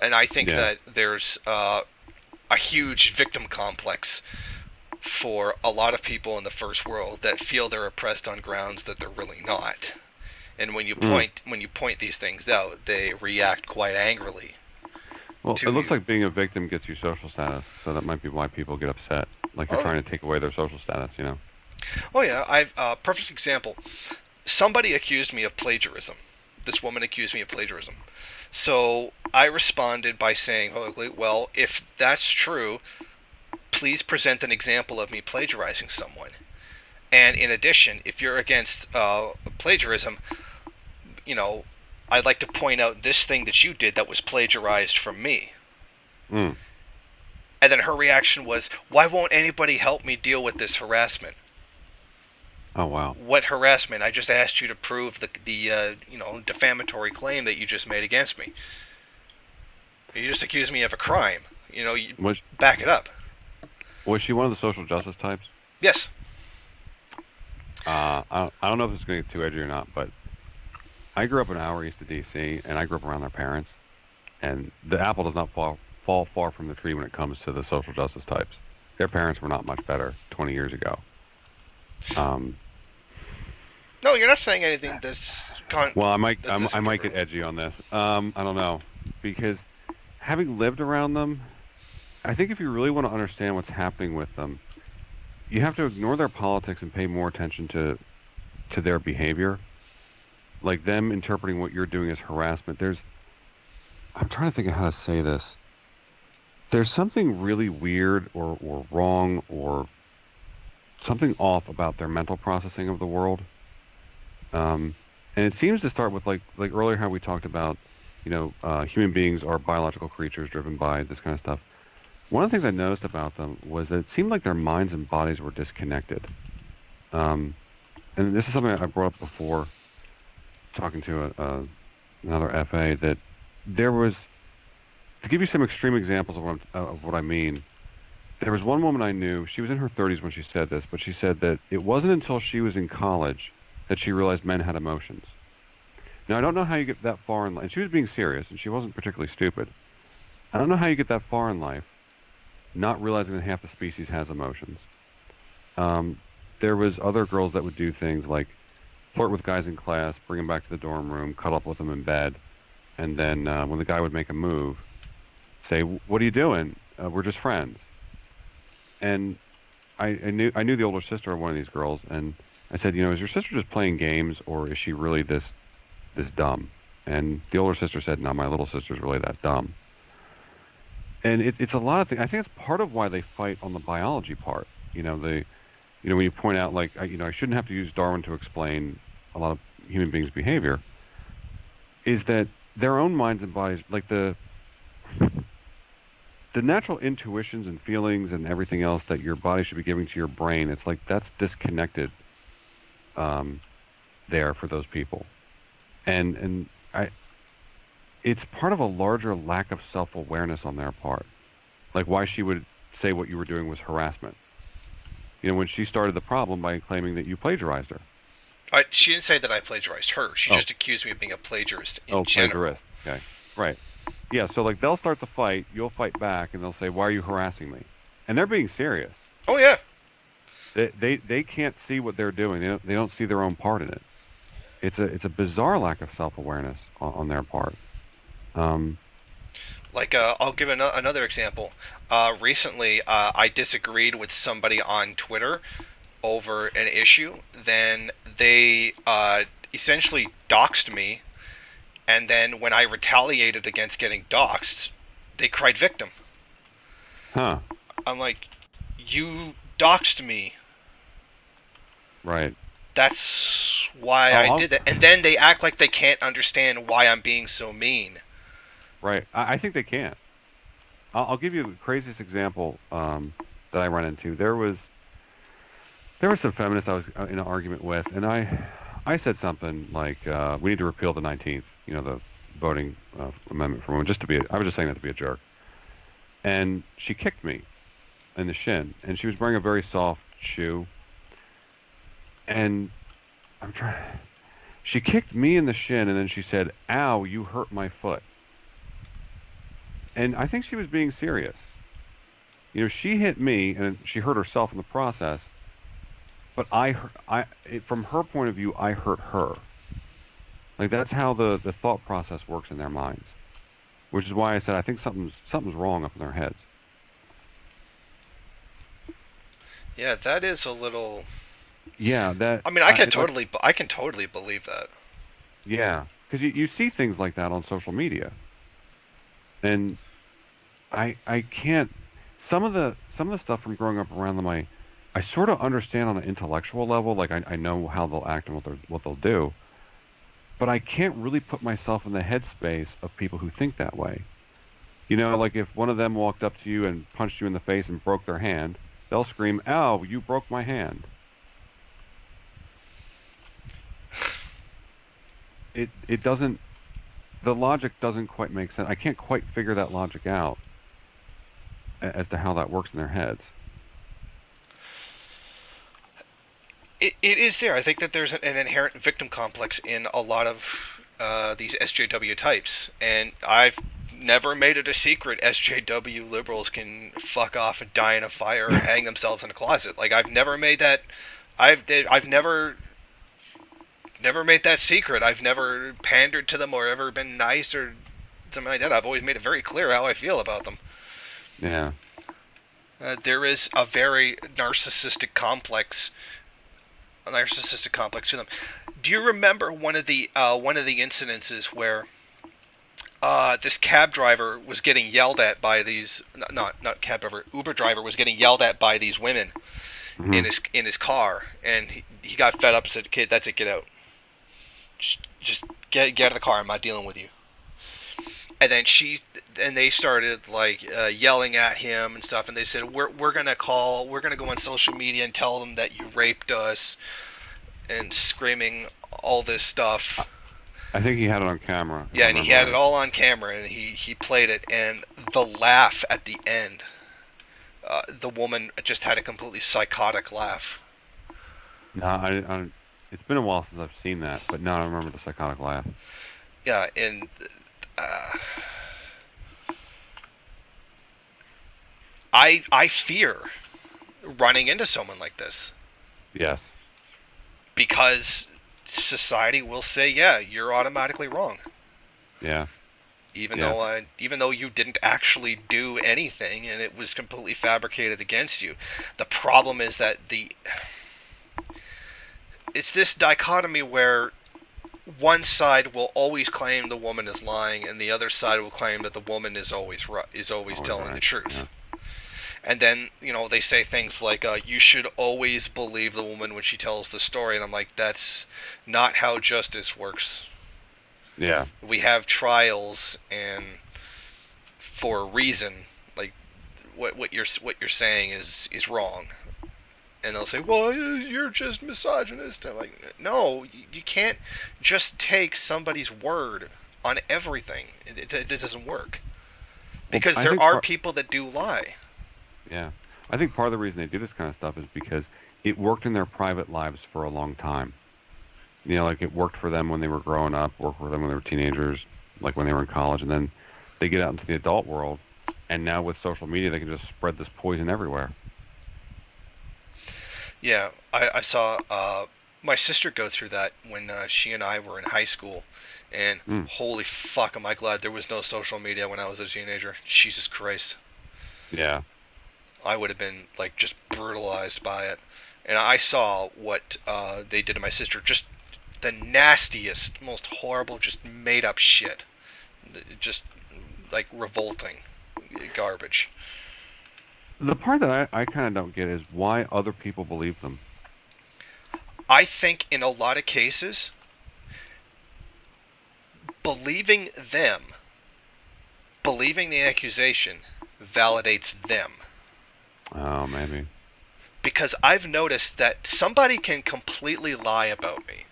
[SPEAKER 2] And I think
[SPEAKER 1] Yeah.
[SPEAKER 2] that there's a huge victim complex for a lot of people in the first world that feel they're oppressed on grounds that they're really not. And
[SPEAKER 1] Mm.
[SPEAKER 2] when you point these things out, they react quite angrily
[SPEAKER 1] Well, it
[SPEAKER 2] to
[SPEAKER 1] looks
[SPEAKER 2] you.
[SPEAKER 1] like being a victim gets you social status, so that might be why people get upset. Like you're
[SPEAKER 2] Oh,
[SPEAKER 1] trying to take away their social status.
[SPEAKER 2] oh yeah, I've perfect example. Somebody accused me of plagiarism. This woman accused me of plagiarism. So I responded by saying publicly, well, if that's true, please present an example of me plagiarizing someone. And in addition, if you're against plagiarism, you know, I'd like to point out this thing that you did that was plagiarized from me.
[SPEAKER 1] Mm.
[SPEAKER 2] And then her reaction was, why won't anybody help me deal with this harassment?
[SPEAKER 1] Oh, wow.
[SPEAKER 2] What harassment? I just asked you to prove the defamatory claim that you just made against me. You just accused me of a crime. You
[SPEAKER 1] Was
[SPEAKER 2] back it up.
[SPEAKER 1] was she one of the social justice types?
[SPEAKER 2] Yes.
[SPEAKER 1] I don't know if this is going to get too edgy or not, but I grew up an hour east of DC, and I grew up around their parents. And the apple does not fall far from the tree when it comes to the social justice types. Their parents were not much better 20 years ago. Um,
[SPEAKER 2] No, you're not saying anything
[SPEAKER 1] well, I might
[SPEAKER 2] that's this
[SPEAKER 1] I might get
[SPEAKER 2] controversial.
[SPEAKER 1] edgy on this. I don't know because having lived around them, I think if you really want to understand what's happening with them, you have to ignore their politics and pay more attention to their behavior, like them interpreting what you're doing as harassment. I'm trying to think of how to say this. There's something really weird or wrong or something off about their mental processing of the world. Um, and it seems to start with like earlier how we talked about, human beings are biological creatures driven by this kind of stuff. One of the things I noticed about them was that it seemed like their minds and bodies were disconnected. Um, and this is something I brought up before talking to another FA that there was, to give you some extreme examples of what I mean. There was one woman I knew. She was in her 30s when she said this, but she said that it wasn't until she was in college that she realized men had emotions. Now, I don't know how you get that far in life. And she was being serious, and she wasn't particularly stupid. I don't know how you get that far in life, not realizing that half the species has emotions. Um, there was other girls that would do things like flirt with guys in class, bring them back to the dorm room, cuddle up with them in bed, and then when the guy would make a move, say, "What are you doing? We're just friends." And I knew the older sister of one of these girls, and I said, is your sister just playing games, or is she really this dumb? And the older sister said, no, my little sister's really that dumb. And it's a lot of things. I think it's part of why they fight on the biology part. When you point out like I shouldn't have to use Darwin to explain a lot of human beings' behavior, is that their own minds and bodies, like the the natural intuitions and feelings and everything else that your body should be giving to your brain, it's like that's disconnected um, there for those people. And I it's part of a larger lack of self-awareness on their part. Like why she would say what you were doing was harassment. When she started the problem by claiming that you plagiarized her.
[SPEAKER 2] She didn't say that I plagiarized her. She
[SPEAKER 1] Oh,
[SPEAKER 2] just accused me of being a plagiarist in
[SPEAKER 1] oh,
[SPEAKER 2] general.
[SPEAKER 1] plagiarist. Okay. Right. Yeah, so like they'll start the fight, you'll fight back, and they'll say, "Why are you harassing me?" And they're being serious.
[SPEAKER 2] Oh yeah,
[SPEAKER 1] They can't see what they're doing. They don't see their own part in it. It's a bizarre lack of self-awareness on their part. Um,
[SPEAKER 2] like I'll give another example. Recently, I disagreed with somebody on Twitter over an issue. Then they essentially doxed me, and then when I retaliated against getting doxed, they cried victim.
[SPEAKER 1] huh.
[SPEAKER 2] I'm like, you doxed me.
[SPEAKER 1] Right.
[SPEAKER 2] That's why
[SPEAKER 1] Oh,
[SPEAKER 2] I did that. And then they act like they can't understand why I'm being so mean.
[SPEAKER 1] right. I think they can. I'll give you the craziest example that I run into. There was some feminists I was in an argument with, and I said something like, "We need to repeal the 19th, the voting amendment for women." I was just saying that to be a jerk, and she kicked me in the shin, and she was wearing a very soft shoe, and I'm trying. She kicked me in the shin, and then she said, "Ow, you hurt my foot," and I think she was being serious. She hit me, and she hurt herself in the process. But from her point of view, I hurt her. Like that's how the thought process works in their minds, which is why I said I think something's wrong up in their heads.
[SPEAKER 2] Yeah, that is a little.
[SPEAKER 1] Yeah, that
[SPEAKER 2] I mean,
[SPEAKER 1] like
[SPEAKER 2] I can totally believe that.
[SPEAKER 1] yeah, because you see things like that on social media, and I can't. Some of the stuff from growing up around them, I sort of understand on an intellectual level, like I know how they'll act and what they'll do, but I can't really put myself in the headspace of people who think that way. Like if one of them walked up to you and punched you in the face and broke their hand, they'll scream, "Ow, you broke my hand." It doesn't the logic doesn't quite make sense. I can't quite figure that logic out as to how that works in their heads.
[SPEAKER 2] It is there. I think that there's an inherent victim complex in a lot of these SJW types, and I've never made it a secret SJW liberals can fuck off and die in a fire or hang themselves in a closet. Like I've never made that. I've never made that secret. I've never pandered to them or ever been nice or something like that. I've always made it very clear how I feel about them.
[SPEAKER 1] Yeah.
[SPEAKER 2] There is a very narcissistic complex to them. Do you remember one of the incidences where this cab driver was getting yelled at by these not cab driver Uber driver was getting yelled at by these women
[SPEAKER 1] Hmm.
[SPEAKER 2] in his car, and he got fed up and said, "Kid, that's it, get out. Just get out of the car. I'm not dealing with you." And then they started like yelling at him and stuff, and they said, we're gonna go on social media and tell them that you raped us, and screaming all this
[SPEAKER 1] I,
[SPEAKER 2] stuff.
[SPEAKER 1] I think he had it on camera, if I
[SPEAKER 2] Yeah, and he
[SPEAKER 1] remember
[SPEAKER 2] had it
[SPEAKER 1] right.
[SPEAKER 2] all on camera, and he played it, and the laugh at the end, the woman just had a completely psychotic laugh.
[SPEAKER 1] No, it's been a while since I've seen that, but no, I remember the psychotic laugh.
[SPEAKER 2] Yeah, and uh, I fear running into someone like this
[SPEAKER 1] Yes.
[SPEAKER 2] because society will say, yeah, you're automatically wrong,
[SPEAKER 1] Yeah.
[SPEAKER 2] even
[SPEAKER 1] Yeah.
[SPEAKER 2] though even though you didn't actually do anything and it was completely fabricated against you. The problem is that the it's this dichotomy where one side will always claim the woman is lying, and the other side will claim that the woman is always
[SPEAKER 1] Always
[SPEAKER 2] telling the
[SPEAKER 1] right.
[SPEAKER 2] truth.
[SPEAKER 1] Yeah.
[SPEAKER 2] And then they say things like, "You should always believe the woman when she tells the story," and I'm like, "That's not how justice works.
[SPEAKER 1] Yeah.
[SPEAKER 2] We have trials, and for a reason. Like what you're saying is wrong, and they'll say, well, you're just misogynist. I'm like, no, you can't just take somebody's word on everything. It doesn't work,
[SPEAKER 1] Well,
[SPEAKER 2] because
[SPEAKER 1] I
[SPEAKER 2] there
[SPEAKER 1] think
[SPEAKER 2] are people that do lie.
[SPEAKER 1] yeah, I think part of the reason they do this kind of stuff is because it worked in their private lives for a long time. Like it worked for them when they were growing up, worked for them when they were teenagers, like when they were in college, and then they get out into the adult world, and now with social media, they can just spread this poison everywhere.
[SPEAKER 2] Yeah, I saw my sister go through that when she and I were in high school, and
[SPEAKER 1] Mm,
[SPEAKER 2] holy fuck, am I glad there was no social media when I was a teenager. Jesus Christ,
[SPEAKER 1] yeah.
[SPEAKER 2] I would have been like just brutalized by it. And I saw what they did to my sister. Just the nastiest, most horrible, just made up shit. Just like revolting garbage.
[SPEAKER 1] The part that I kind of don't get is why other people believe them.
[SPEAKER 2] I think in a lot of cases, believing them, believing the accusation, validates them.
[SPEAKER 1] Oh, maybe.
[SPEAKER 2] Because I've noticed that somebody can completely lie about me,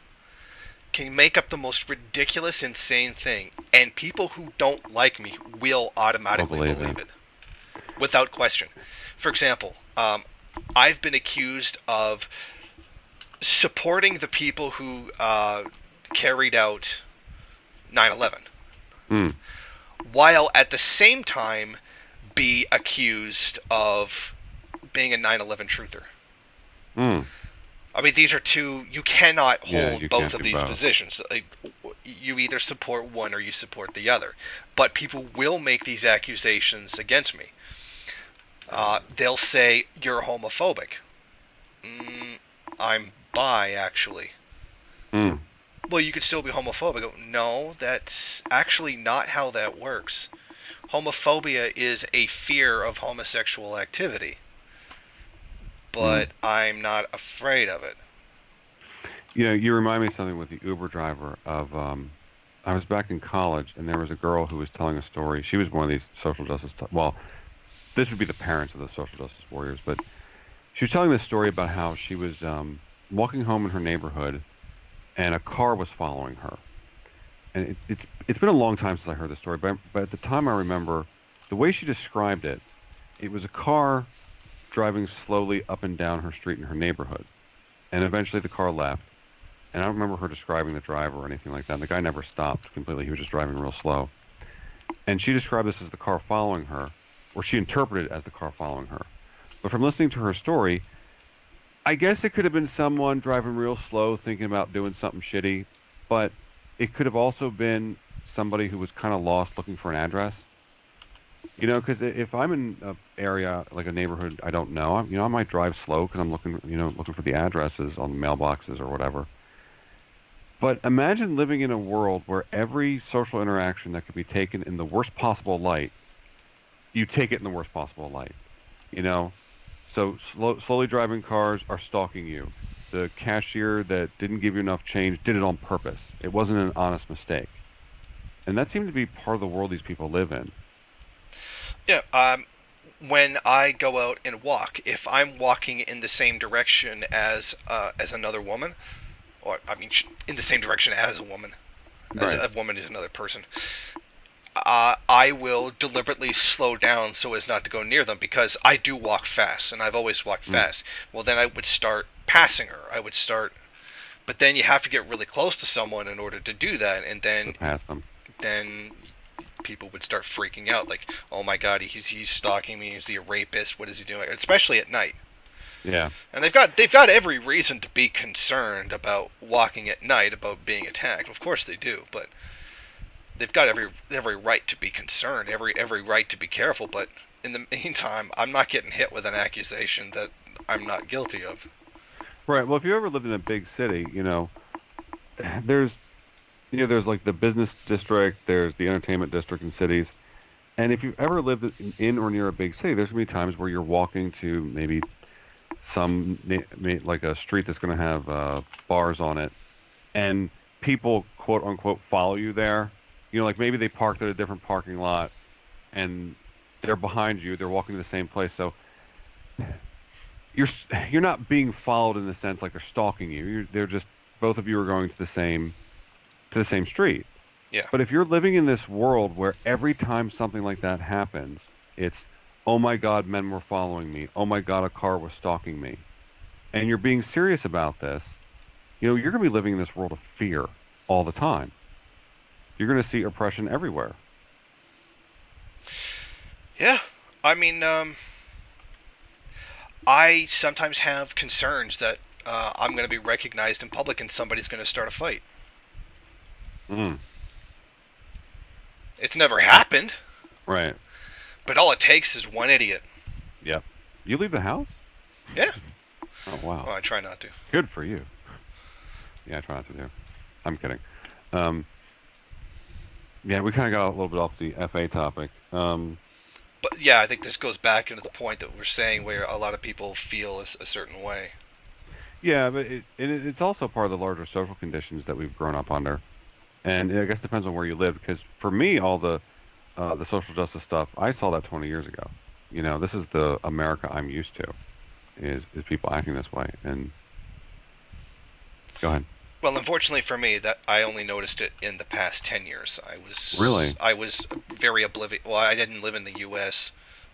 [SPEAKER 2] can make up the most ridiculous, insane thing, and people who don't like me will
[SPEAKER 1] We'll
[SPEAKER 2] automatically
[SPEAKER 1] believe it.
[SPEAKER 2] believe it without question. For example, I've been accused of supporting the people who carried out 9/11,
[SPEAKER 1] Mm,
[SPEAKER 2] while at the same time be accused of being a 9/11 truther.
[SPEAKER 1] mm.
[SPEAKER 2] I mean, these are two. You cannot
[SPEAKER 1] Yeah,
[SPEAKER 2] hold
[SPEAKER 1] you
[SPEAKER 2] both
[SPEAKER 1] can't
[SPEAKER 2] of
[SPEAKER 1] do
[SPEAKER 2] these
[SPEAKER 1] both.
[SPEAKER 2] positions. Like, you either support one or you support the other. But people will make these accusations against me. They'll say you're homophobic. Mm, I'm bi, actually.
[SPEAKER 1] Mm,
[SPEAKER 2] Well, you could still be homophobic. Go, no, that's actually not how that works. Homophobia is a fear of homosexual activity,
[SPEAKER 1] mm.
[SPEAKER 2] but I'm not afraid of it.
[SPEAKER 1] You remind me of something with the Uber driver of I was back in college and there was a girl who was telling a story. She was one of these social justice well, this would be the parents of the social justice warriors, but she was telling this story about how she was walking home in her neighborhood and a car was following her. And it's been a long time since I heard the story, but at the time I remember the way she described it. It was a car driving slowly up and down her street in her neighborhood, and eventually the car left. And I don't remember her describing the driver or anything like that. And the guy never stopped completely. He was just driving real slow. And she described this as the car following her, or she interpreted it as the car following her. But from listening to her story, I guess it could have been someone driving real slow, thinking about doing something shitty, but it could have also been somebody who was kind of lost looking for an address. Because if I'm in an area like a neighborhood I don't know, I might drive slow because I'm looking for the addresses on the mailboxes or whatever. But imagine living in a world where every social interaction that could be taken in the worst possible light, you take it in the worst possible light. You know, so slowly driving cars are stalking you. The cashier that didn't give you enough change did it on purpose. It wasn't an honest mistake. And that seemed to be part of the world these people live in.
[SPEAKER 2] Yeah. When I go out and walk, if I'm walking in the same direction as another woman, or I mean, in the same direction as a woman, as
[SPEAKER 1] Right.
[SPEAKER 2] a woman is another person, I will deliberately slow down so as not to go near them, because I do walk fast and I've always walked
[SPEAKER 1] Mm,
[SPEAKER 2] fast. Well, then I would start passing her. I would start, but then you have to get really close to someone in order to do that, and
[SPEAKER 1] to
[SPEAKER 2] then
[SPEAKER 1] pass them.
[SPEAKER 2] then people would start freaking out, like, oh my god, he's stalking me. Is he a rapist? What is he doing? Especially at night.
[SPEAKER 1] Yeah.
[SPEAKER 2] And they've got every reason to be concerned about walking at night, about being attacked. Of course they do, but they've got every right to be concerned, every right to be careful. But in the meantime, I'm not getting hit with an accusation that I'm not guilty of.
[SPEAKER 1] Right. Well, if you ever lived in a big city, there's there's like the business district, there's the entertainment district in cities. And if you've ever lived in or near a big city, there's gonna be times where you're walking to maybe like a street that's gonna have bars on it, and people quote unquote follow you there. Like maybe they parked at a different parking lot, and they're behind you, they're walking to the same place. So you're you're not being followed in the sense like they're stalking you. They're just both of you are going to the same street.
[SPEAKER 2] Yeah.
[SPEAKER 1] But if you're living in this world where every time something like that happens, it's, oh my God, men were following me. Oh my God, a car was stalking me. And you're being serious about this, you're going to be living in this world of fear all the time. You're going to see oppression everywhere.
[SPEAKER 2] Yeah. I mean, I sometimes have concerns that I'm going to be recognized in public and somebody's going to start a fight.
[SPEAKER 1] Mm,
[SPEAKER 2] It's never happened,
[SPEAKER 1] right.
[SPEAKER 2] but all it takes is one idiot.
[SPEAKER 1] Yep. You leave the house?
[SPEAKER 2] Yeah.
[SPEAKER 1] Oh, wow.
[SPEAKER 2] Well, I try not to.
[SPEAKER 1] Good for you. Yeah, I try not to do. I'm kidding. Um, yeah, we kind of got a little bit off the FA topic.
[SPEAKER 2] But yeah, I think this goes back into the point that we're saying where a lot of people feel a certain way.
[SPEAKER 1] Yeah, but it's also part of the larger social conditions that we've grown up under. And I guess it depends on where you live. Because for me, all the social justice stuff, I saw that 20 years ago. This is the America I'm used to, is people acting this way. And go ahead.
[SPEAKER 2] Well, unfortunately for me, that I only noticed it in the past 10 years.
[SPEAKER 1] Really?
[SPEAKER 2] I was very oblivious. Well, I didn't live in the U.S.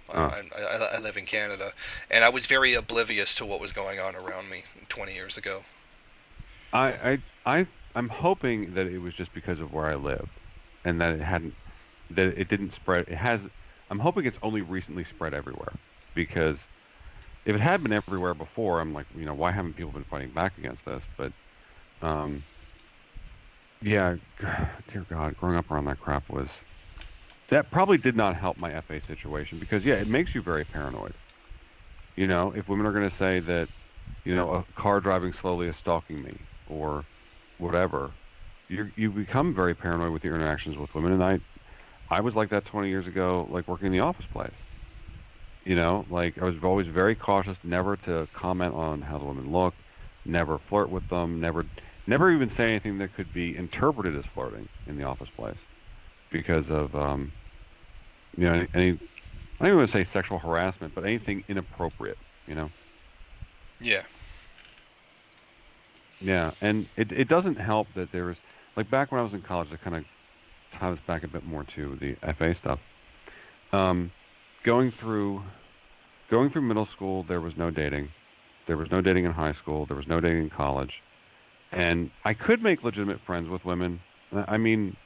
[SPEAKER 1] Oh,
[SPEAKER 2] I live in Canada, and I was very oblivious to what was going on around me 20 years ago.
[SPEAKER 1] I'm hoping that it was just because of where I lived, and that it didn't spread. It has. I'm hoping it's only recently spread everywhere, because if it had been everywhere before, I'm like, why haven't people been fighting back against this? But um, yeah, dear God, growing up around that crap that probably did not help my FA situation, because yeah, it makes you very paranoid. If women are going to say that, a car driving slowly is stalking me or whatever, you become very paranoid with your interactions with women. And I was like that 20 years ago, like working in the office place. Like I was always very cautious, never to comment on how the women looked, never flirt with them, never even say anything that could be interpreted as flirting in the office place, because of any I don't even want to say sexual harassment, but anything inappropriate, you know?
[SPEAKER 2] Yeah.
[SPEAKER 1] Yeah, and it doesn't help that there was, like, back when I was in college, to kind of tie this back a bit more to the FA stuff. Um, going through going through middle school, there was no dating. There was no dating in high school. There was no dating in college, and I could make legitimate friends with women. I mean,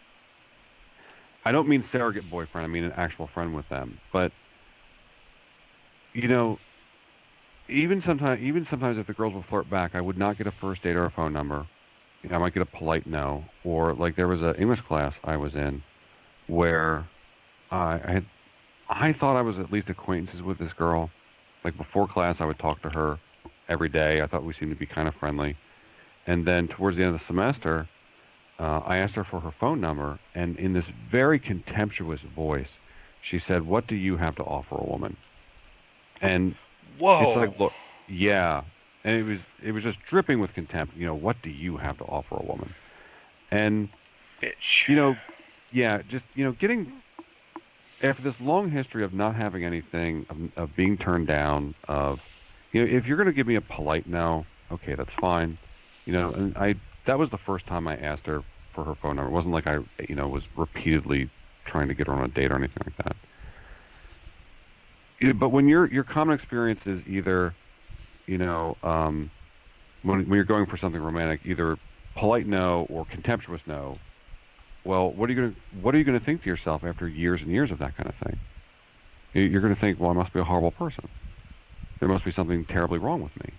[SPEAKER 1] I don't mean surrogate boyfriend. I mean an actual friend with them. But you know, even sometimes if the girls would flirt back, I would not get a first date or a phone number. I might get a polite no, or like there was an English class I was in where I had I thought I was at least acquaintances with this girl. Like before class, I would talk to her every day. I thought we seemed to be kind of friendly. And then towards the end of the semester, I asked her for her phone number, and in this very contemptuous voice, she said, "What do you have to offer a woman?" And it's like,
[SPEAKER 2] Whoa.
[SPEAKER 1] look, yeah, and it was just dripping with contempt. What do you have to offer a woman? And
[SPEAKER 2] Bitch.
[SPEAKER 1] you know, yeah, just getting after this long history of not having anything, of being turned down, of if you're going to give me a polite no, okay, that's fine. And that was the first time I asked her for her phone number. It wasn't like I was repeatedly trying to get her on a date or anything like that. But when your common experience is either you know when you're going for something romantic, either polite no or contemptuous no, well, what are you going to think to yourself after years and years of that kind of thing? You're going to think, well, I must be a horrible person. There must be something terribly wrong with me.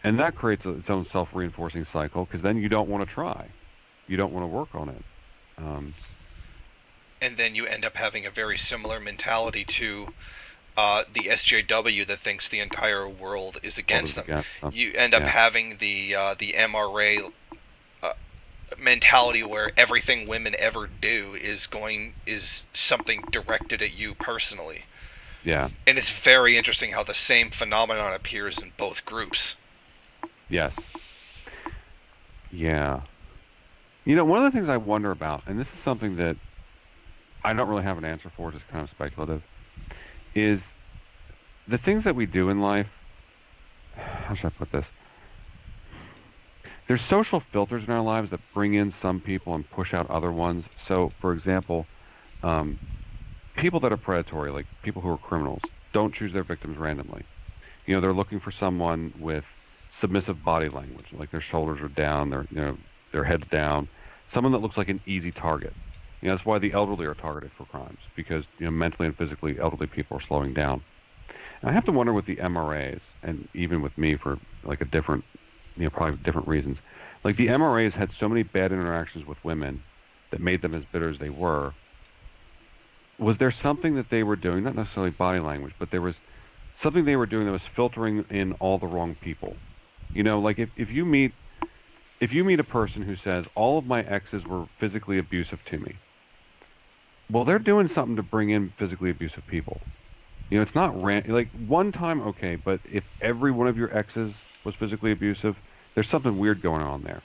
[SPEAKER 1] And that creates its own self-reinforcing cycle, because then you don't want to try. You don't want to work on it. Um,
[SPEAKER 2] And then you end up having a very similar mentality to the SJW that thinks the entire world is
[SPEAKER 1] all this
[SPEAKER 2] against them.
[SPEAKER 1] again.
[SPEAKER 2] You end up
[SPEAKER 1] Yeah,
[SPEAKER 2] having the MRA mentality where everything women ever do is something directed at you personally.
[SPEAKER 1] yeah,
[SPEAKER 2] And it's very interesting how the same phenomenon appears in both groups.
[SPEAKER 1] yes, yeah. One of the things I wonder about, and this is something that I don't really have an answer for, just kind of speculative. is the things that we do in life. How should I put this? There's social filters in our lives that bring in some people and push out other ones. So, for example, um, people that are predatory, like people who are criminals, don't choose their victims randomly. They're looking for someone with submissive body language, like their shoulders are down, their heads down, someone that looks like an easy target. That's why the elderly are targeted for crimes because, mentally and physically elderly people are slowing down. And I have to wonder with the MRAs and even with me for like a different, probably different reasons. Like the MRAs had so many bad interactions with women that made them as bitter as they were. Was there something that they were doing, not necessarily body language, but there was something they were doing that was filtering in all the wrong people? Like if you meet a person who says all of my exes were physically abusive to me, well, they're doing something to bring in physically abusive people. It's not like one time, okay, but if every one of your exes was physically abusive, there's something weird going on there.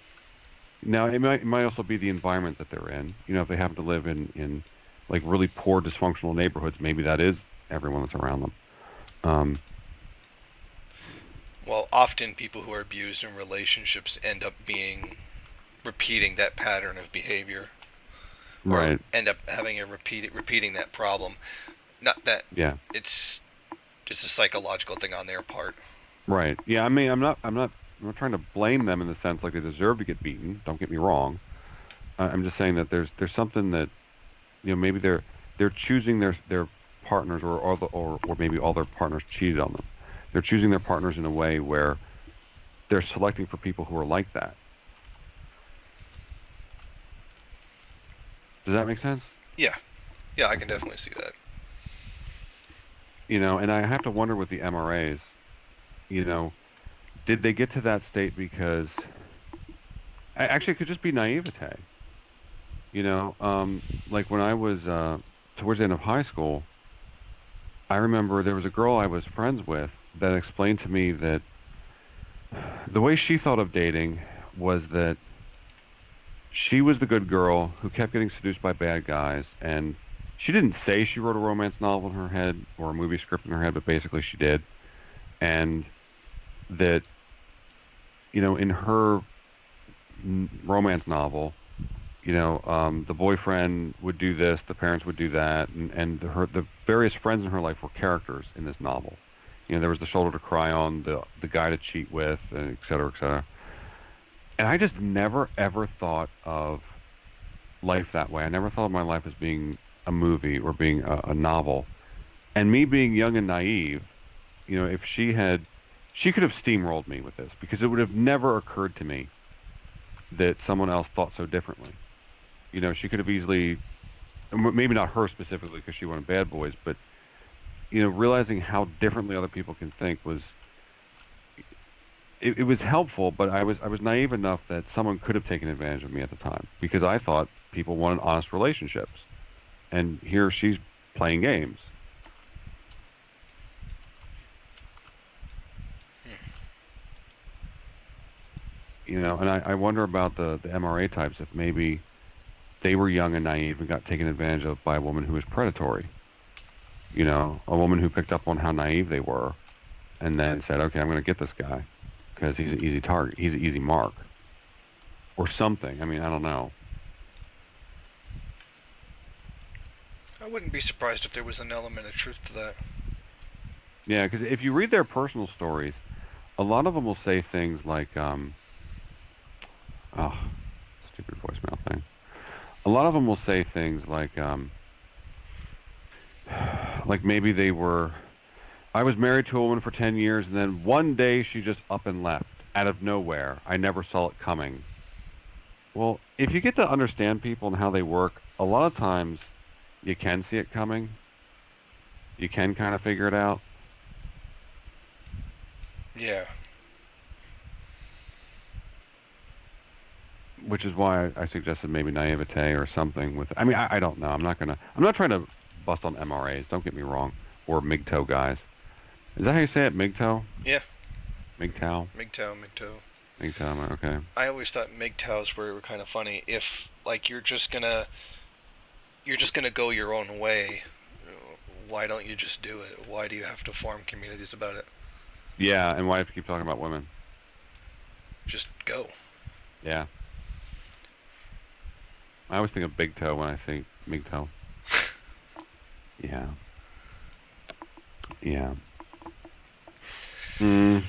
[SPEAKER 1] Now, it might also be the environment that they're in. If they happen to live in like really poor, dysfunctional neighborhoods, maybe that is everyone that's around them. Um,
[SPEAKER 2] Well, often people who are abused in relationships end up repeating that pattern of behavior, or
[SPEAKER 1] right.
[SPEAKER 2] end up having repeating that problem. Not that
[SPEAKER 1] Yeah.
[SPEAKER 2] it's just a psychological thing on their part.
[SPEAKER 1] Right. Yeah. I mean, I'm not trying to blame them in the sense like they deserve to get beaten. Don't get me wrong. I'm just saying that there's something that maybe they're choosing their partners or maybe all their partners cheated on them. They're choosing their partners in a way where they're selecting for people who are like that. Does that make sense?
[SPEAKER 2] Yeah, yeah, I can definitely see that.
[SPEAKER 1] And I have to wonder with the MRAs, you know, did they get to that state because actually it could just be naivete. Like when I was towards the end of high school, I remember there was a girl I was friends with that explained to me that the way she thought of dating was that she was the good girl who kept getting seduced by bad guys, and she didn't say she wrote a romance novel in her head or a movie script in her head, but basically she did. And that, in her romance novel, the boyfriend would do this, the parents would do that, and the various friends in her life were characters in this novel. There was the shoulder to cry on, the guy to cheat with, and et cetera, et cetera. And I just never ever thought of life that way. I never thought of my life as being a movie or being a novel. And me being young and naive, if she could have steamrolled me with this because it would have never occurred to me that someone else thought so differently. She could have easily, maybe not her specifically because she wanted bad boys, but realizing how differently other people can think it was helpful. But I was naive enough that someone could have taken advantage of me at the time because I thought people wanted honest relationships, and here she's playing games. And I wonder about the MRA types if maybe they were young and naive and got taken advantage of by a woman who was predatory. A woman who picked up on how naive they were and then said, okay, I'm going to get this guy because he's an easy target. He's an easy mark or something. I mean, I don't know.
[SPEAKER 2] I wouldn't be surprised if there was an element of truth to that.
[SPEAKER 1] Yeah, because if you read their personal stories, a lot of them will say things like, oh, stupid voicemail thing. A lot of them will say things like maybe I was married to a woman for 10 years and then one day she just up and left out of nowhere. I never saw it coming. Well, if you get to understand people and how they work, a lot of times you can see it coming. You can kind of figure it out,
[SPEAKER 2] Yeah.
[SPEAKER 1] which is why I suggested maybe naivete or something with, I mean, I don't know. I'm not trying to bust on MRAs. Don't get me wrong. Or MGTOW guys. Is that how you say it? MGTOW?
[SPEAKER 2] Yeah.
[SPEAKER 1] MGTOW?
[SPEAKER 2] MGTOW, MGTOW.
[SPEAKER 1] MGTOW, okay.
[SPEAKER 2] I always thought MGTOWs were kind of funny. If like you're just gonna go your own way, why don't you just do it? Why do you have to form communities about it?
[SPEAKER 1] Yeah, and why do you have to keep talking about women?
[SPEAKER 2] Just go.
[SPEAKER 1] Yeah. I always think of big toe when I say big toe. Yeah. Yeah. Mm,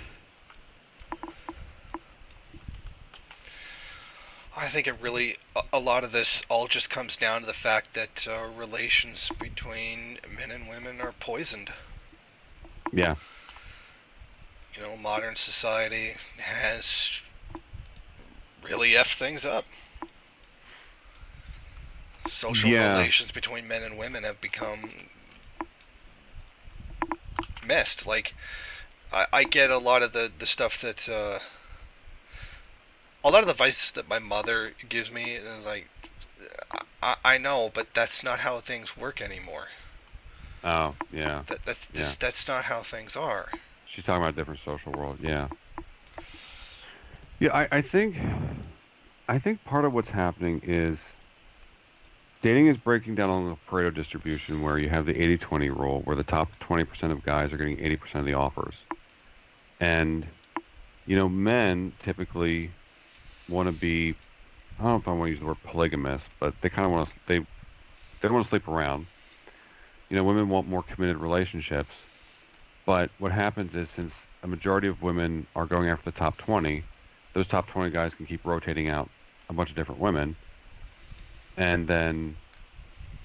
[SPEAKER 2] I think it really, a lot of this all just comes down to the fact that relations between men and women are poisoned.
[SPEAKER 1] yeah.
[SPEAKER 2] Modern society has really effed things up. Social
[SPEAKER 1] Yeah.
[SPEAKER 2] relations between men and women have become messed. Like, I get a lot of the stuff that, a lot of the advice that my mother gives me, like, I know, but that's not how things work anymore.
[SPEAKER 1] Oh, yeah. Yeah.
[SPEAKER 2] That's not how things are.
[SPEAKER 1] She's talking about a different social world. Yeah. Yeah, I think part of what's happening is dating is breaking down on the Pareto distribution where you have the 80-20 rule where the top 20% of guys are getting 80% of the offers. And, men typically want to be, I don't know if I want to use the word polygamous, but they kind of want to, they don't want to sleep around. Women want more committed relationships. But what happens is since a majority of women are going after the top 20, those top 20 guys can keep rotating out a bunch of different women. And then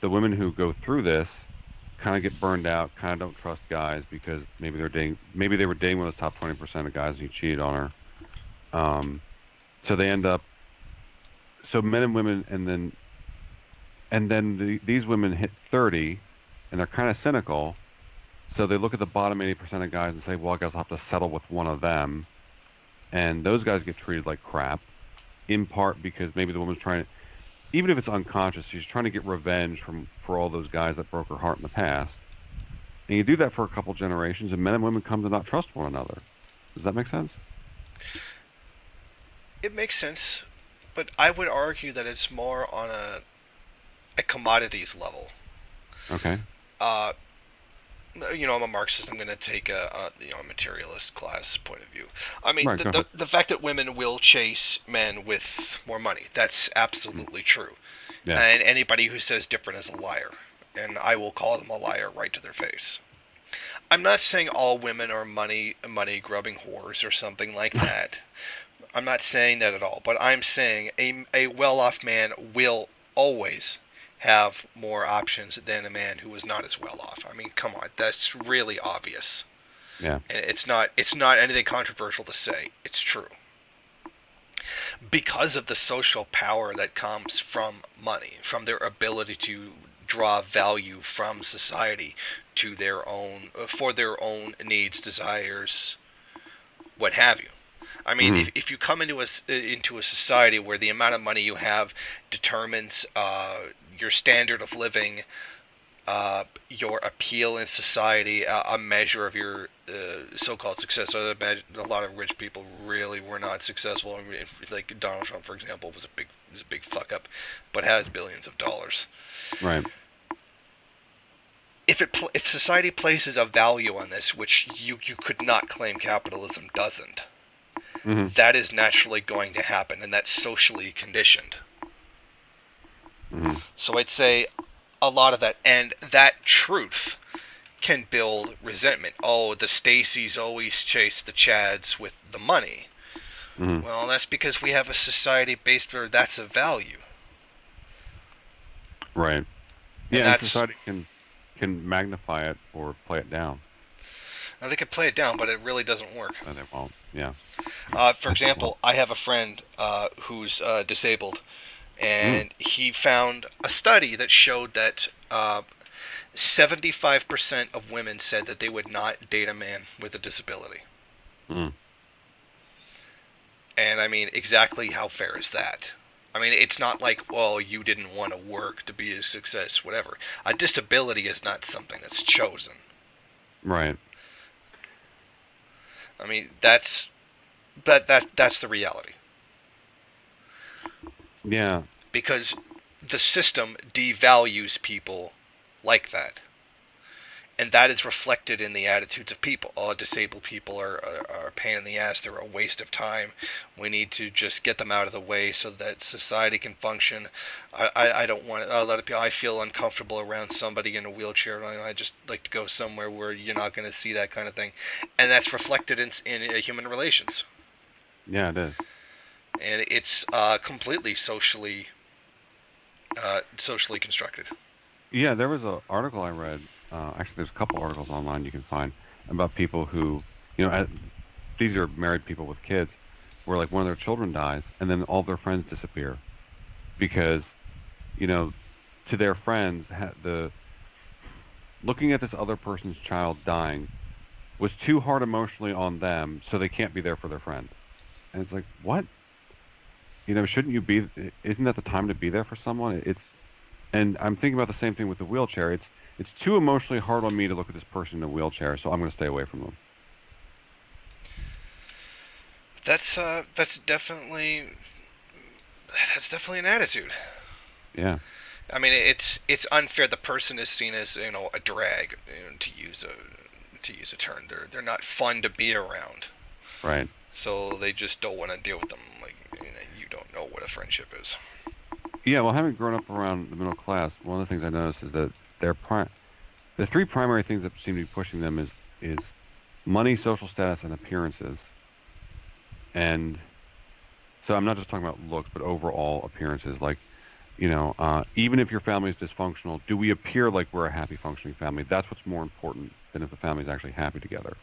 [SPEAKER 1] the women who go through this kind of get burned out, kind of don't trust guys because maybe they were dating one of those top 20% of guys and you cheated on her. So they end up, so men and women, and then these women hit 30 and they're kind of cynical. So they look at the bottom 80% of guys and say, well, I guess I'll have to settle with one of them. And those guys get treated like crap, in part because maybe the woman's trying to, even if it's unconscious, she's trying to get revenge for all those guys that broke her heart in the past. And you do that for a couple generations, and men and women come to not trust one another. Does that make sense?
[SPEAKER 2] It makes sense, but I would argue that it's more on a commodities level.
[SPEAKER 1] Okay.
[SPEAKER 2] Uh, I'm a Marxist. I'm going to take a materialist class point of view. I mean,
[SPEAKER 1] Right. Go ahead.
[SPEAKER 2] the fact that women will chase men with more money, that's
[SPEAKER 1] Mm.
[SPEAKER 2] absolutely true.
[SPEAKER 1] Yeah.
[SPEAKER 2] And anybody who says different is a liar. And I will call them a liar right to their face. I'm not saying all women are money grubbing whores or something like that. I'm not saying that at all. But I'm saying a well off man will always have more options than a man who is not as well off. I mean, come on, that's really obvious.
[SPEAKER 1] Yeah.
[SPEAKER 2] And it's not anything controversial to say. It's true. Because of the social power that comes from money, from their ability to draw value from society to their own for their own needs, desires, what have you. I mean,
[SPEAKER 1] Hmm.
[SPEAKER 2] if you come into a society where the amount of money you have determines your standard of living, your appeal in society, a measure of your so-called success. So I imagine a lot of rich people really were not successful. I mean, like Donald Trump, for example, was a big fuck up, but has billions of dollars.
[SPEAKER 1] Right.
[SPEAKER 2] If society places a value on this, which you could not claim capitalism doesn't,
[SPEAKER 1] Hmm.
[SPEAKER 2] that is naturally going to happen, and that's socially conditioned.
[SPEAKER 1] Hmm.
[SPEAKER 2] So I'd say a lot of that, and that truth can build resentment. Oh, the Stacys always chase the Chads with the money.
[SPEAKER 1] Hmm.
[SPEAKER 2] Well, that's because we have a society based where that's a value,
[SPEAKER 1] Right.
[SPEAKER 2] and
[SPEAKER 1] Yeah, and
[SPEAKER 2] that's
[SPEAKER 1] society can magnify it or play it down.
[SPEAKER 2] now they can play it down, but it really doesn't work.
[SPEAKER 1] No, they won't. Yeah.
[SPEAKER 2] For
[SPEAKER 1] I think well.
[SPEAKER 2] example, I have a friend who's disabled,
[SPEAKER 1] Mm.
[SPEAKER 2] and he found a study that showed that 75% of women said that they would not date a man with a disability.
[SPEAKER 1] Mm.
[SPEAKER 2] And I mean, exactly how fair is that? I mean, it's not like, well, you didn't want to work to be a success, whatever. A disability is not something that's chosen.
[SPEAKER 1] Right.
[SPEAKER 2] I mean, that's the reality.
[SPEAKER 1] Yeah.
[SPEAKER 2] Because the system devalues people like that. and that is reflected in the attitudes of people. Oh, disabled people are a pain in the ass. They're a waste of time. We need to just get them out of the way so that society can function. I don't want a lot of people. I feel uncomfortable around somebody in a wheelchair. I just like to go somewhere where you're not going to see that kind of thing, and that's reflected in human relations.
[SPEAKER 1] Yeah, it is.
[SPEAKER 2] And it's completely socially constructed.
[SPEAKER 1] Yeah, there was an article I read. Actually, there's a couple articles online you can find about people who, you know, these are married people with kids, where like one of their children dies, and then all their friends disappear because, you know, to their friends, the looking at this other person's child dying was too hard emotionally on them, so they can't be there for their friend. And it's like, what? You know, shouldn't you be? Isn't that the time to be there for someone? And I'm thinking about the same thing with the wheelchair. It's too emotionally hard on me to look at this person in a wheelchair, so I'm going to stay away from them.
[SPEAKER 2] That's definitely an attitude.
[SPEAKER 1] Yeah,
[SPEAKER 2] I mean, it's unfair. The person is seen as a drag, to use a term. They're not fun to be around,
[SPEAKER 1] right.
[SPEAKER 2] so they just don't want to deal with them. Like you don't know what a friendship is.
[SPEAKER 1] Yeah, well, having grown up around the middle class, one of the things I noticed is that the three primary things that seem to be pushing them is money, social status, and appearances. And so I'm not just talking about looks, but overall appearances. Like, even if your family is dysfunctional, do we appear like we're a happy, functioning family? That's what's more important than if the family's actually happy together.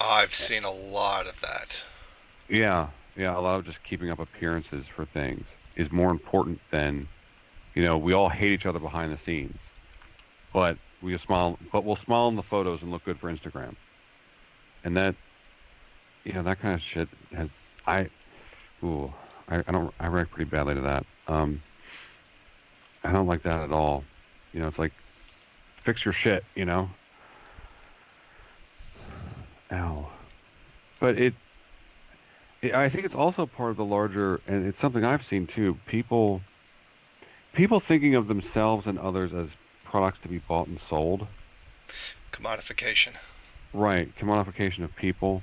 [SPEAKER 2] I've seen a lot of that.
[SPEAKER 1] Yeah, yeah. A lot of just keeping up appearances for things is more important than, we all hate each other behind the scenes, but we'll smile in the photos and look good for Instagram. And that kind of shit has, I, ooh, I don't, I react pretty badly to that. I don't like that at all. It's like, fix your shit. Ow. But I think it's also part of the larger, and it's something I've seen too. People thinking of themselves and others as products to be bought and sold.
[SPEAKER 2] Commodification.
[SPEAKER 1] Right. Commodification of people.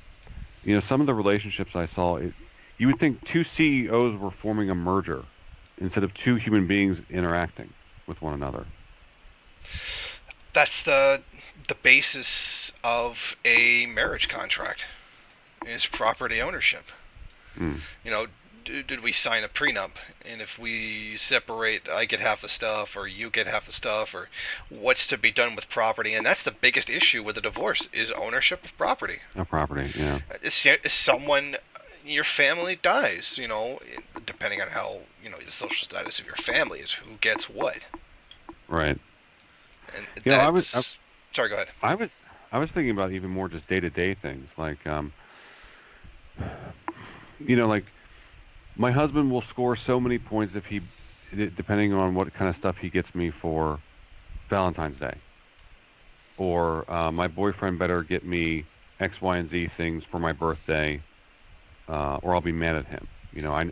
[SPEAKER 1] Some of the relationships I saw, you would think two CEOs were forming a merger instead of two human beings interacting with one another.
[SPEAKER 2] That's the basis of a marriage contract is property ownership.
[SPEAKER 1] Mm,
[SPEAKER 2] You know, did we sign a prenup? And if we separate, I get half the stuff, or you get half the stuff, or what's to be done with property? And that's the biggest issue with a divorce is ownership of property.
[SPEAKER 1] a property. Yeah.
[SPEAKER 2] Is someone your family dies, depending on how the social status of your family is who gets what,
[SPEAKER 1] Right.
[SPEAKER 2] and
[SPEAKER 1] I was I,
[SPEAKER 2] that's. Sorry, go ahead.
[SPEAKER 1] I was I was thinking about even more just day to day things like like my husband will score so many points if depending on what kind of stuff he gets me for Valentine's Day, or my boyfriend better get me X, Y, and Z things for my birthday, or I'll be mad at him.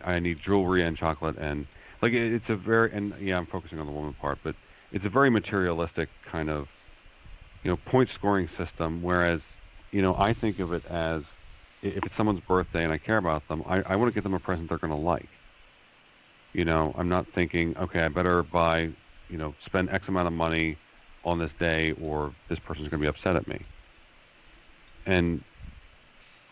[SPEAKER 1] I need jewelry and chocolate, and like it's a very, and yeah, I'm focusing on the woman part, but it's a very materialistic kind of point scoring system. Whereas I think of it as, if it's someone's birthday and I care about them, I want to get them a present they're going to like. I'm not thinking, okay, I better spend X amount of money on this day, or this person's going to be upset at me. And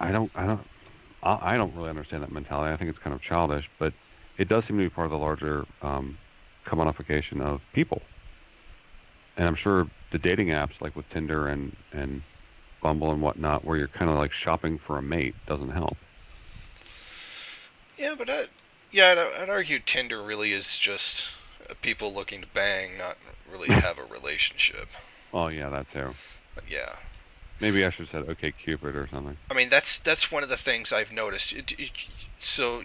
[SPEAKER 1] I don't really understand that mentality. I think it's kind of childish, but it does seem to be part of the larger commodification of people. And I'm sure the dating apps, like with Tinder and Bumble and whatnot, where you're kind of like shopping for a mate, doesn't help.
[SPEAKER 2] Yeah, but I'd argue Tinder really is just people looking to bang, not really have a relationship.
[SPEAKER 1] Oh yeah, that too.
[SPEAKER 2] But yeah,
[SPEAKER 1] Maybe I should have said okay Cupid or something.
[SPEAKER 2] I mean that's one of the things I've noticed. So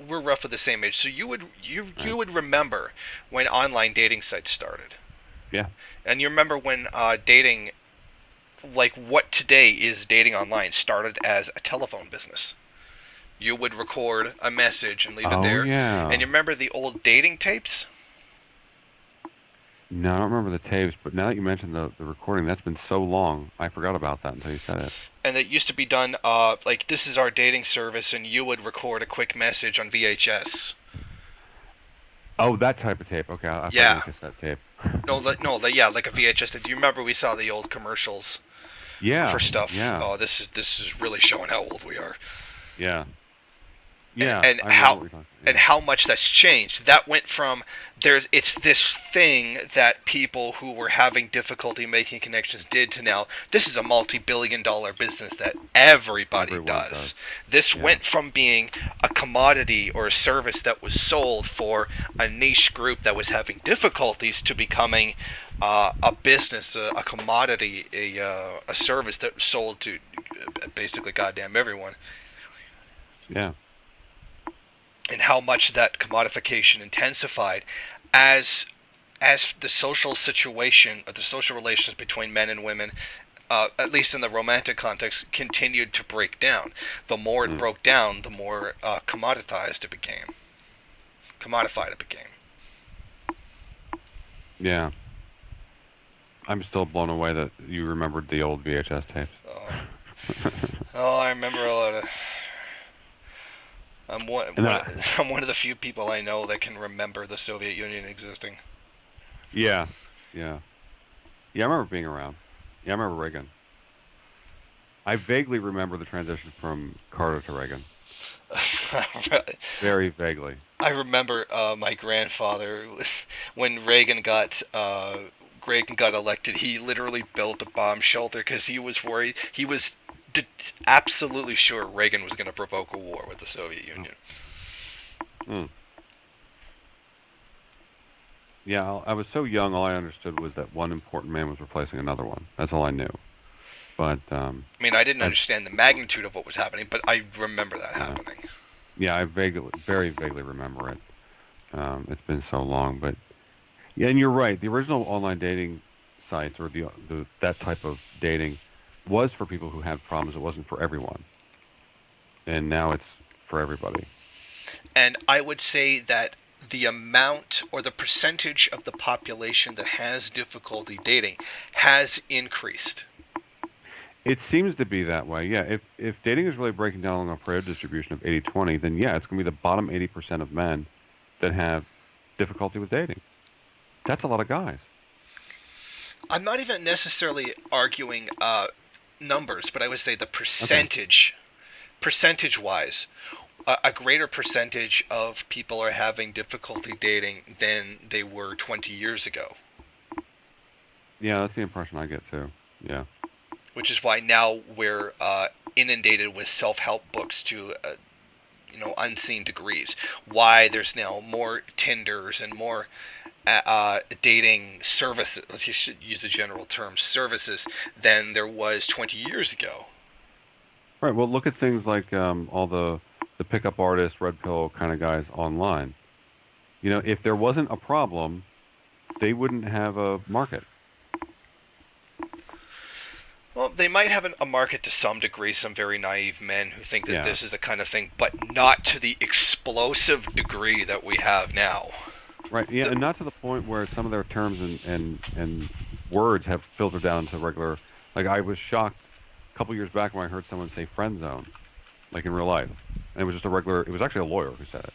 [SPEAKER 2] we're roughly the same age. So you
[SPEAKER 1] Right.
[SPEAKER 2] would remember when online dating sites started,
[SPEAKER 1] Yeah.
[SPEAKER 2] and you remember when dating, like what today is dating online, started as a telephone business. You would record a message and leave it
[SPEAKER 1] Oh
[SPEAKER 2] there. And
[SPEAKER 1] yeah.
[SPEAKER 2] you remember the old dating tapes?
[SPEAKER 1] No, I don't remember the tapes, but now that you mentioned the recording, that's been so long, I forgot about that until you said it.
[SPEAKER 2] And it used to be done like this is our dating service, and you would record a quick message on VHS.
[SPEAKER 1] Oh, that type of tape. Okay, I thought you
[SPEAKER 2] Yeah.
[SPEAKER 1] meant cassette tape.
[SPEAKER 2] Yeah, like a VHS. Do you remember we saw the old commercials for
[SPEAKER 1] Yeah,
[SPEAKER 2] stuff?
[SPEAKER 1] yeah,
[SPEAKER 2] Oh, this is really showing how old we are,
[SPEAKER 1] yeah,
[SPEAKER 2] and
[SPEAKER 1] yeah.
[SPEAKER 2] and
[SPEAKER 1] I remember
[SPEAKER 2] how
[SPEAKER 1] what you're talking.
[SPEAKER 2] and
[SPEAKER 1] Yeah.
[SPEAKER 2] how much that's changed. That went from it's this thing that people who were having difficulty making connections did to now this is a multi-billion-dollar business that everybody
[SPEAKER 1] Everyone
[SPEAKER 2] does.
[SPEAKER 1] does.
[SPEAKER 2] This
[SPEAKER 1] Yeah,
[SPEAKER 2] went from being a commodity or a service that was sold for a niche group that was having difficulties to becoming a business, a commodity, a service that was sold to basically goddamn everyone.
[SPEAKER 1] yeah,
[SPEAKER 2] And how much that commodification intensified as the social situation or the social relations between men and women, at least in the romantic context, continued to break down. The more it
[SPEAKER 1] mm,
[SPEAKER 2] broke down, the more commoditized it became, commodified it became.
[SPEAKER 1] yeah. I'm still blown away that you remembered the old VHS tapes.
[SPEAKER 2] Oh, oh I remember a lot of. I'm one,
[SPEAKER 1] And
[SPEAKER 2] one.
[SPEAKER 1] that,
[SPEAKER 2] I'm one of the few people I know that can remember the Soviet Union existing.
[SPEAKER 1] yeah, yeah, yeah. I remember being around. Yeah, I remember Reagan. I vaguely remember the transition from Carter to Reagan. Very vaguely.
[SPEAKER 2] I remember my grandfather when Reagan got elected. He literally built a bomb shelter because he was worried. He was absolutely sure Reagan was going to provoke a war with the Soviet
[SPEAKER 1] Oh,
[SPEAKER 2] Union.
[SPEAKER 1] mm. Yeah, I was so young. All I understood was that one important man was replacing another one. That's all I knew. But
[SPEAKER 2] I mean, I didn't
[SPEAKER 1] I,
[SPEAKER 2] understand the magnitude of what was happening, but I remember that
[SPEAKER 1] yeah,
[SPEAKER 2] happening.
[SPEAKER 1] yeah, I vaguely, very vaguely remember it. It's been so long, but yeah, and you're right. The original online dating sites or the that type of dating was for people who had problems. It wasn't for everyone, and now it's for everybody.
[SPEAKER 2] And I would say that the amount or the percentage of the population that has difficulty dating has increased.
[SPEAKER 1] It seems to be that way. Yeah, if dating is really breaking down along a Pareto distribution of 80-20, then yeah, it's going to be the bottom 80% of men that have difficulty with dating. That's a lot of guys.
[SPEAKER 2] I'm not even necessarily arguing numbers, but I would say the
[SPEAKER 1] Okay.
[SPEAKER 2] percentage wise, a greater percentage of people are having difficulty dating than they were 20 years ago,
[SPEAKER 1] Yeah, that's the impression I get too. Yeah.
[SPEAKER 2] which is why now we're inundated with self-help books to unseen degrees. Why there's now more Tinders and more dating services, you should use a general term, services, than there was 20 years ago.
[SPEAKER 1] Right. Well, look at things like all the pickup artists, red pill kind of guys online. You know, if there wasn't a problem, they wouldn't have a market.
[SPEAKER 2] Well, they might have a market to some degree, some very naive men who think that
[SPEAKER 1] Yeah.
[SPEAKER 2] this is the kind of thing, but not to the explosive degree that we have now.
[SPEAKER 1] Right. Yeah,
[SPEAKER 2] The,
[SPEAKER 1] and not to the point where some of their terms and words have filtered down to regular. Like I was shocked a couple years back when I heard someone say friend zone, like in real life, and it was just a regular. It was actually a lawyer who said it.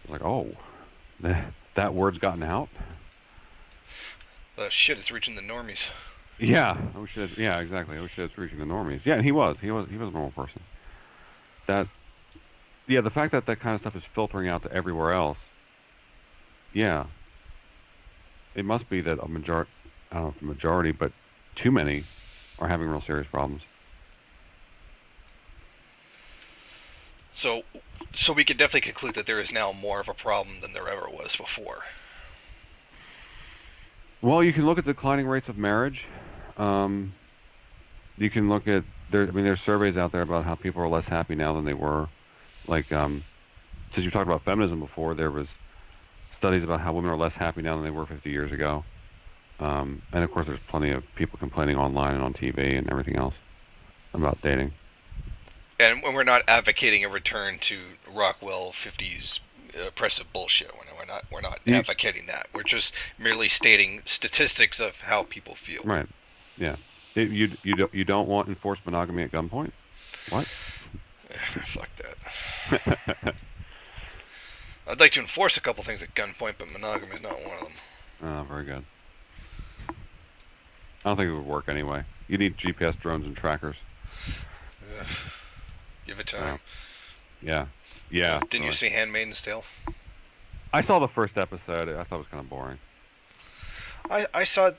[SPEAKER 1] I was like, oh, that word's gotten out.
[SPEAKER 2] the shit is reaching the normies.
[SPEAKER 1] Yeah, oh shit. Yeah, exactly. Oh shit, it's reaching the normies. Yeah, and he was a normal person. That yeah, the fact that that kind of stuff is filtering out to everywhere else. Yeah, it must be that a majority. I don't know if a majority, but too many are having real serious problems.
[SPEAKER 2] So, so we could definitely conclude that there is now more of a problem than there ever was before.
[SPEAKER 1] Well, you can look at declining rates of marriage. Um, you can look at there. I mean, there's surveys out there about how people are less happy now than they were. Like, since you talked about feminism before, there was studies about how women are less happy now than they were 50 years ago. And of course, there's plenty of people complaining online and on TV and everything else about dating.
[SPEAKER 2] And we're not advocating a return to Rockwell 50s oppressive bullshit. We're not
[SPEAKER 1] Do you,
[SPEAKER 2] advocating that. We're just merely stating statistics of how people feel.
[SPEAKER 1] right. Yeah. You don't want enforced monogamy at gunpoint? What?
[SPEAKER 2] Fuck that. I'd like to enforce a couple things at gunpoint, but monogamy is not one of them.
[SPEAKER 1] Oh, very good. I don't think it would work anyway. You need GPS drones and trackers.
[SPEAKER 2] Ugh. Give it
[SPEAKER 1] Uh,
[SPEAKER 2] time.
[SPEAKER 1] yeah. Yeah.
[SPEAKER 2] Didn't you
[SPEAKER 1] Really.
[SPEAKER 2] see *Handmaid's Tale*?
[SPEAKER 1] I saw the first episode. I thought it was kind of boring.
[SPEAKER 2] I saw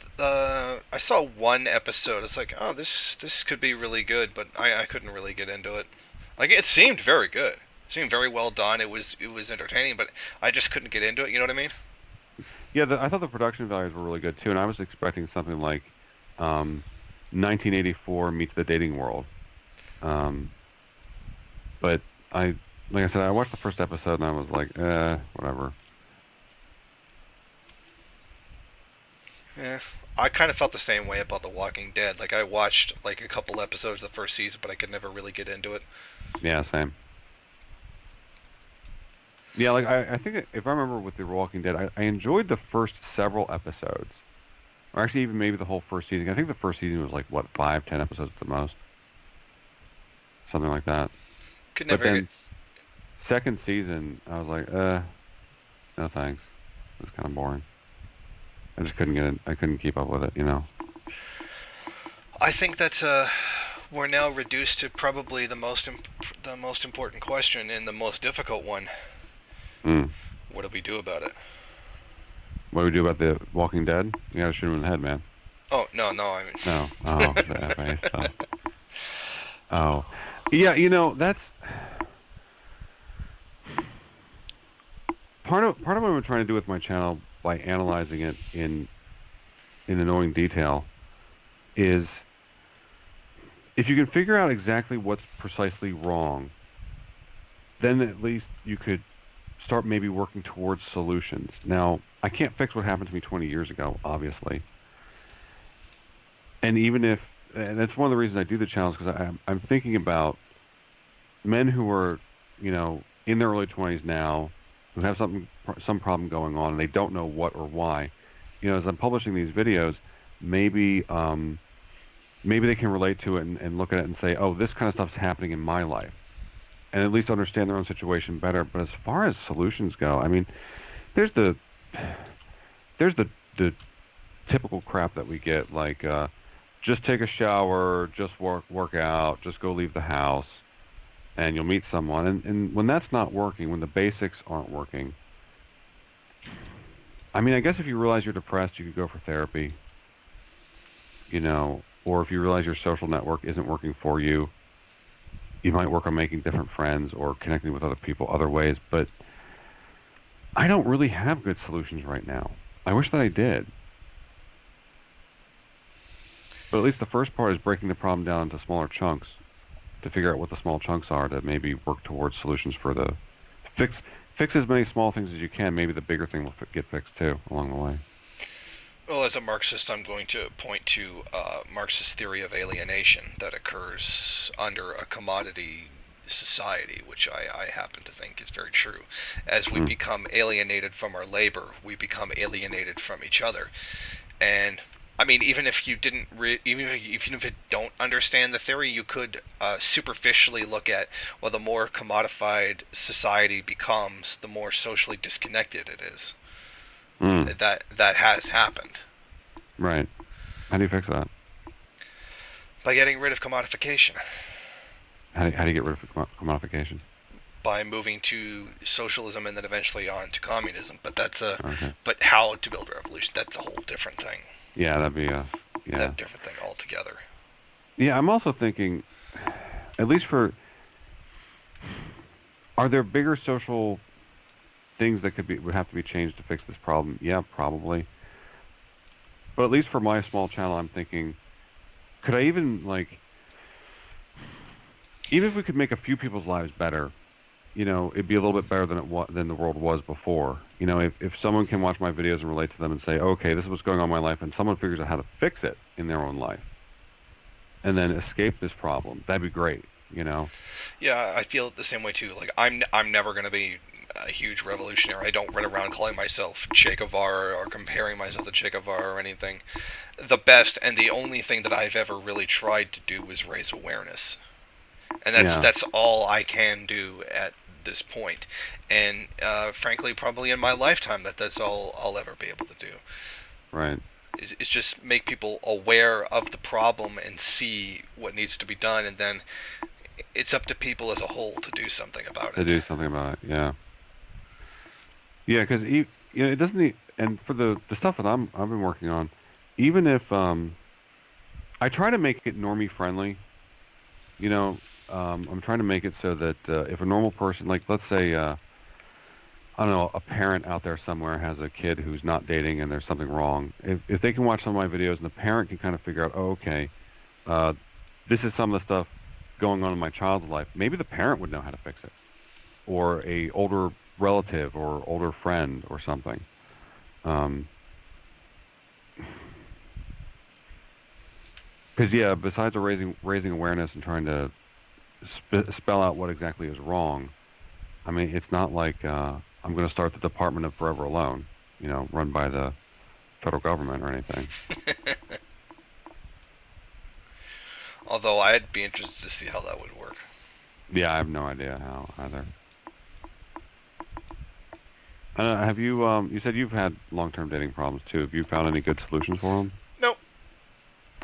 [SPEAKER 2] one episode. It's like, oh, this could be really good, but I couldn't really get into it. Like, it seemed very good. It seemed very well done. It was entertaining, but I just couldn't get into it. You know what I mean?
[SPEAKER 1] Yeah, I thought the production values were really good too, and I was expecting something like um, 1984 meets the dating world. Um, but like I said, I watched the first episode and I was like, whatever.
[SPEAKER 2] Yeah. I kind of felt the same way about The Walking Dead. Like, I watched like a couple episodes of the first season, but I could never really get into it.
[SPEAKER 1] Yeah, same. Yeah, like I think if I remember with The Walking Dead, I enjoyed the first several episodes, or actually even maybe the whole first season. I think the first season was like what 5, 10 episodes at the most, something like that.
[SPEAKER 2] Could
[SPEAKER 1] But
[SPEAKER 2] never
[SPEAKER 1] then
[SPEAKER 2] get.
[SPEAKER 1] second season, I was like, no thanks. It was kind of boring. I just couldn't get it. I couldn't keep up with it, you know.
[SPEAKER 2] I think that's we're now reduced to probably the most important question and the most difficult one.
[SPEAKER 1] Mm.
[SPEAKER 2] What do we do about it?
[SPEAKER 1] What do we do about the Walking Dead? You gotta shoot him in the head, man.
[SPEAKER 2] Oh, no, no. I
[SPEAKER 1] No. Oh, the FA stuff. Oh, yeah. That's part of what I'm trying to do with my channel by analyzing it in annoying detail is if you can figure out exactly what's precisely wrong, then at least you could start maybe working towards solutions. Now, I can't fix what happened to me 20 years ago, obviously. And even if, and that's one of the reasons I do the channel, because I'm thinking about men who are, in their early 20s now, who have some problem going on, and they don't know what or why. As I'm publishing these videos, maybe maybe they can relate to it and look at it and say, oh, this kind of stuff's happening in my life, and at least understand their own situation better. But as far as solutions go, I mean, there's the there's the typical crap that we get, like just take a shower, just work out, just go leave the house, and you'll meet someone. And when that's not working, when the basics aren't working, I mean, I guess if you realize you're depressed, you could go for therapy, or if you realize your social network isn't working for you, you might work on making different friends or connecting with other people other ways. But I don't really have good solutions right now. I wish that I did. But at least the first part is breaking the problem down into smaller chunks to figure out what the small chunks are to maybe work towards solutions for the fix fix as many small things as you can. Maybe the bigger thing will get fixed too along the way.
[SPEAKER 2] Well, as a Marxist, I'm going to point to Marxist theory of alienation that occurs under a commodity society, which I happen to think is very true. As we
[SPEAKER 1] Mm,
[SPEAKER 2] become alienated from our labor, we become alienated from each other. And I mean, even if you didn't, even if you don't understand the theory, you could superficially look at, well, the more commodified society becomes, the more socially disconnected it is.
[SPEAKER 1] mm,
[SPEAKER 2] That has happened
[SPEAKER 1] right. How do you fix that?
[SPEAKER 2] by getting rid of commodification,
[SPEAKER 1] How do you get rid of commodification?
[SPEAKER 2] by moving to socialism and then eventually on to communism.
[SPEAKER 1] Okay.
[SPEAKER 2] But how to build a revolution? That's a whole different thing.
[SPEAKER 1] Yeah, that'd be
[SPEAKER 2] That
[SPEAKER 1] yeah.
[SPEAKER 2] different thing altogether.
[SPEAKER 1] Yeah, I'm also thinking, at least are there bigger social things that would have to be changed to fix this problem? Yeah, probably. But at least for my small channel, I'm thinking, could I even like, even if we could make a few people's lives better, it'd be a little bit better than the world was before. If someone can watch my videos and relate to them and say, okay, this is what's going on in my life, and someone figures out how to fix it in their own life, and then escape this problem, that'd be great.
[SPEAKER 2] Yeah, I feel the same way too. Like, I'm never gonna be a huge revolutionary. I don't run around calling myself Che Guevara or comparing myself to Che Guevara or anything. The best and the only thing that I've ever really tried to do was raise awareness, and
[SPEAKER 1] Yeah,
[SPEAKER 2] that's all I can do at this point. And frankly, probably in my lifetime, that's all I'll ever be able to do.
[SPEAKER 1] right.
[SPEAKER 2] Is just make people aware of the problem and see what needs to be done, and then it's up to people as a whole to do something about
[SPEAKER 1] To
[SPEAKER 2] it.
[SPEAKER 1] do something about it. Yeah, yeah, because it doesn't. And for the stuff that I've been working on, even if I try to make it normie friendly. You know, I'm trying to make it so that if a normal person, like let's say, I don't know, a parent out there somewhere has a kid who's not dating and there's something wrong, if they can watch some of my videos and the parent can kind of figure out, oh, okay, uh, this is some of the stuff going on in my child's life, maybe the parent would know how to fix it, or a older relative or older friend or something. Um, because yeah, besides the raising awareness and trying to spell out what exactly is wrong, I mean, it's not like I'm going to start the Department of Forever Alone, run by the federal government or anything.
[SPEAKER 2] Although I'd be interested to see how that would work.
[SPEAKER 1] Yeah, I have no idea how either. Have you? You said you've had long-term dating problems too. Have you found any good solutions for them?
[SPEAKER 2] Nope.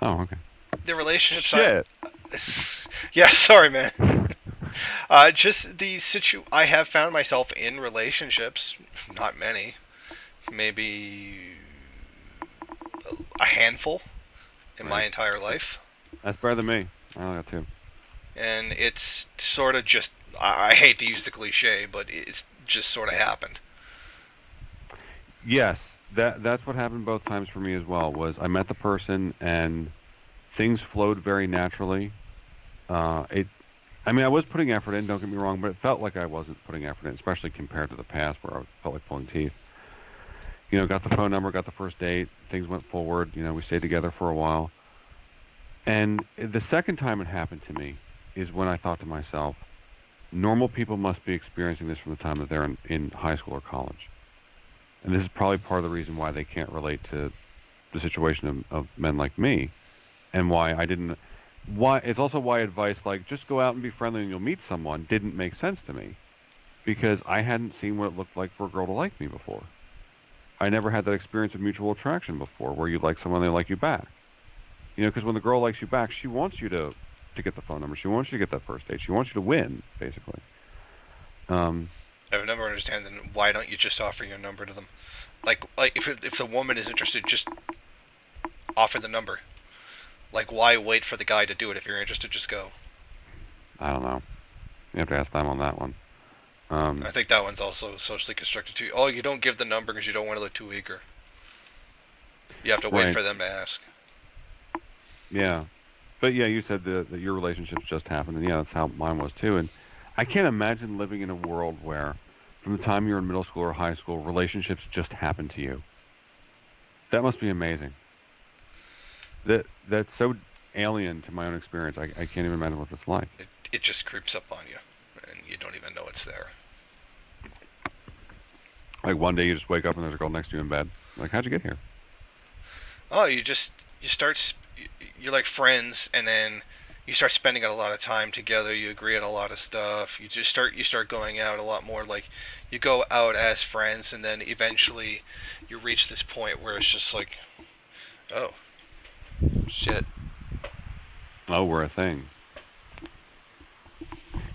[SPEAKER 1] Oh, okay.
[SPEAKER 2] The relationships I.
[SPEAKER 1] Shit.
[SPEAKER 2] Yeah, sorry, man. Just the I have found myself in relationships, not many, maybe a handful in my
[SPEAKER 1] Right.
[SPEAKER 2] entire life,
[SPEAKER 1] That's better than me. I only got two.
[SPEAKER 2] and it's sort of just. I hate to use the cliche, but it's just sort of happened.
[SPEAKER 1] Yes, that's what happened both times for me as well. Was I met the person and things flowed very naturally. It I mean, I was putting effort in, don't get me wrong, but it felt like I wasn't putting effort in, especially compared to the past where I felt like pulling teeth. Got the phone number, got the first date, things went forward, we stayed together for a while. And the second time it happened to me is when I thought to myself, normal people must be experiencing this from the time that they're in high school or college. And this is probably part of the reason why they can't relate to the situation of men like me and why I didn't why it's also why advice like just go out and be friendly and you'll meet someone didn't make sense to me because I hadn't seen what it looked like for a girl to like me before. I never had that experience of mutual attraction before where you like someone they like you back. Because when the girl likes you back, she wants you to get the phone number. She wants you to get that first date. She wants you to win, basically. Um,
[SPEAKER 2] I've never understand then why don't you just offer your number to them? Like if the woman is interested, just offer the number. Like why wait for the guy to do it if you're interested? Just go.
[SPEAKER 1] I don't know. You have to ask them on that one.
[SPEAKER 2] I think that one's also socially constructed too. Oh, you don't give the number because you don't want to look too eager. You have to wait
[SPEAKER 1] Right.
[SPEAKER 2] for them to ask.
[SPEAKER 1] Yeah. But yeah, you said that your relationships just happened, and yeah, that's how mine was too. And I can't imagine living in a world where, from the time you're in middle school or high school, relationships just happen to you. That must be amazing. That's so alien to my own experience. I can't even imagine what that's like.
[SPEAKER 2] It just creeps up on you, and you don't even know it's there.
[SPEAKER 1] Like one day you just wake up and there's a girl next to you in bed. Like, how'd you get here?
[SPEAKER 2] Oh, you start you're like friends, and then you start spending a lot of time together. You agree on a lot of stuff. You start going out a lot more. Like you go out as friends, and then eventually you reach this point where it's just like, oh shit.
[SPEAKER 1] Oh, we're a thing.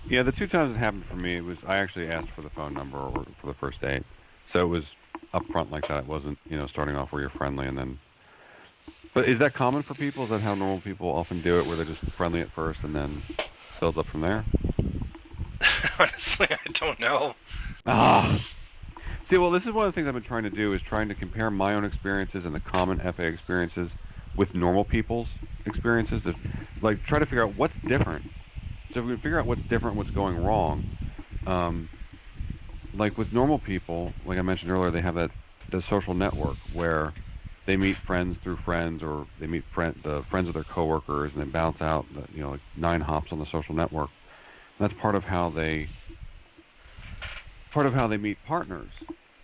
[SPEAKER 1] Yeah, the two times it happened for me, it was I actually asked for the phone number or for the first date, so it was upfront like that. It wasn't starting off where you're friendly and then. But is that common for people? Is that how normal people often do it, where they're just friendly at first and then builds up from there?
[SPEAKER 2] Honestly, I don't know.
[SPEAKER 1] Ah. See, well, this is one of the things I've been trying to do is trying to compare my own experiences and the common FA experiences with normal people's experiences to like try to figure out what's different. So if we can figure out what's different, what's going wrong, um, like with normal people, like I mentioned earlier, they have the social network where they meet friends through friends, or they meet the friends of their coworkers, and then bounce out like 9 hops on the social network. And that's part of how they part of how they meet partners.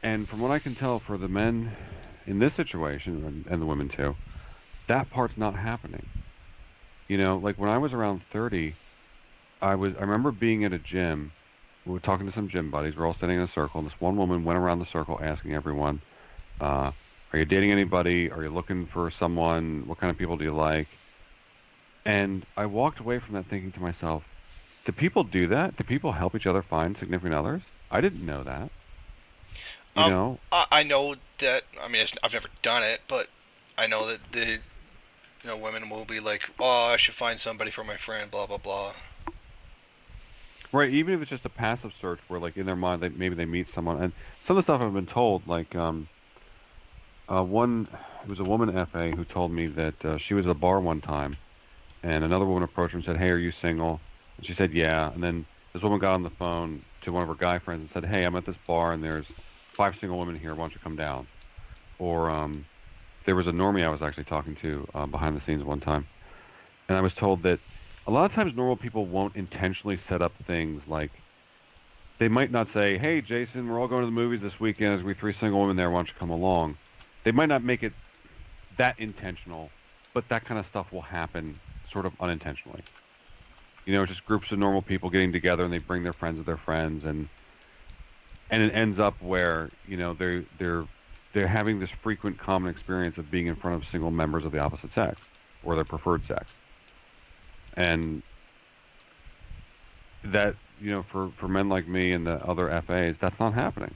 [SPEAKER 1] And from what I can tell, for the men in this situation and the women too, that part's not happening. Like when I was around 30, I remember being at a gym. We were talking to some gym buddies. We're all standing in a circle, and this one woman went around the circle asking everyone, uh, "Are you dating anybody? Are you looking for someone? What kind of people do you like?" And I walked away from that thinking to myself, "Do people do that? Do people help each other find significant others? I didn't know that." You
[SPEAKER 2] Um,
[SPEAKER 1] know,
[SPEAKER 2] I know that. I mean, I've never done it, but I know that women will be like, "Oh, I should find somebody for my friend." Blah blah blah.
[SPEAKER 1] right? Even if it's just a passive search, where like in their mind, maybe they meet someone, and some of the stuff I've been told, like one, it was a woman FA who told me that she was at a bar one time and another woman approached her and said, "Hey, are you single?" And she said, "Yeah." And then this woman got on the phone to one of her guy friends and said, "Hey, I'm at this bar and there's 5 single women here. Why don't you come down?" Or there was a normie I was actually talking to behind the scenes one time, and I was told that a lot of times normal people won't intentionally set up things like they might not say, "Hey, Jason, we're all going to the movies this weekend. There's gonna be 3 single women there. Why don't you come along?" They might not make it that intentional, but that kind of stuff will happen sort of unintentionally. Just groups of normal people getting together and they bring their friends of their friends, and it ends up where, they're having this frequent common experience of being in front of single members of the opposite sex or their preferred sex. And that, for men like me and the other FAs, that's not happening.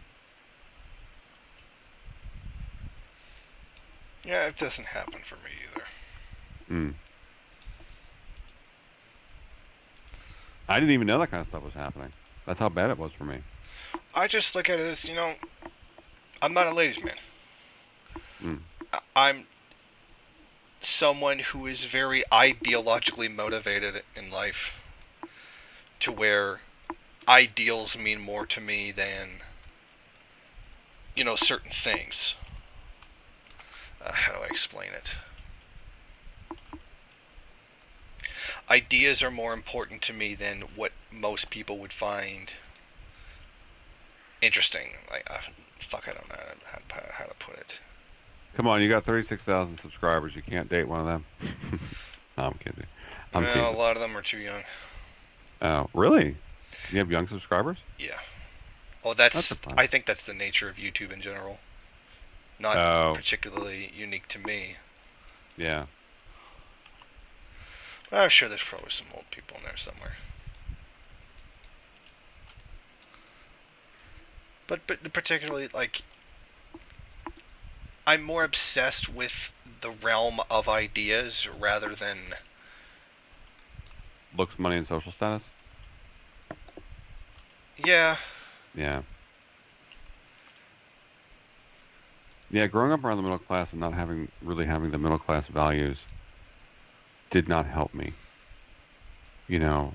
[SPEAKER 2] Yeah, it doesn't happen for me either.
[SPEAKER 1] Mm. I didn't even know that kind of stuff was happening. That's how bad it was for me.
[SPEAKER 2] I just look at it as, I'm not a ladies' man.
[SPEAKER 1] Mm.
[SPEAKER 2] I'm someone who is very ideologically motivated in life, to where ideals mean more to me than, certain things. How do I explain it? Ideas are more important to me than what most people would find interesting. Like, fuck, I don't know how to put it.
[SPEAKER 1] Come on, you got 36,000 subscribers. You can't date one of them. No, I'm kidding. I'm
[SPEAKER 2] Well, a
[SPEAKER 1] teasing.
[SPEAKER 2] lot of them are too young.
[SPEAKER 1] Oh, really? You have young subscribers?
[SPEAKER 2] Yeah. Oh,
[SPEAKER 1] That's
[SPEAKER 2] that's.
[SPEAKER 1] surprising.
[SPEAKER 2] I think that's the nature of YouTube in general. Not
[SPEAKER 1] Oh,
[SPEAKER 2] particularly unique to me.
[SPEAKER 1] yeah.
[SPEAKER 2] But I'm sure there's probably some old people in there somewhere. But particularly, like, I'm more obsessed with the realm of ideas rather than.
[SPEAKER 1] Looks, money, and social status?
[SPEAKER 2] Yeah.
[SPEAKER 1] Yeah. Yeah, growing up around the middle class and not really having the middle class values did not help me, you know,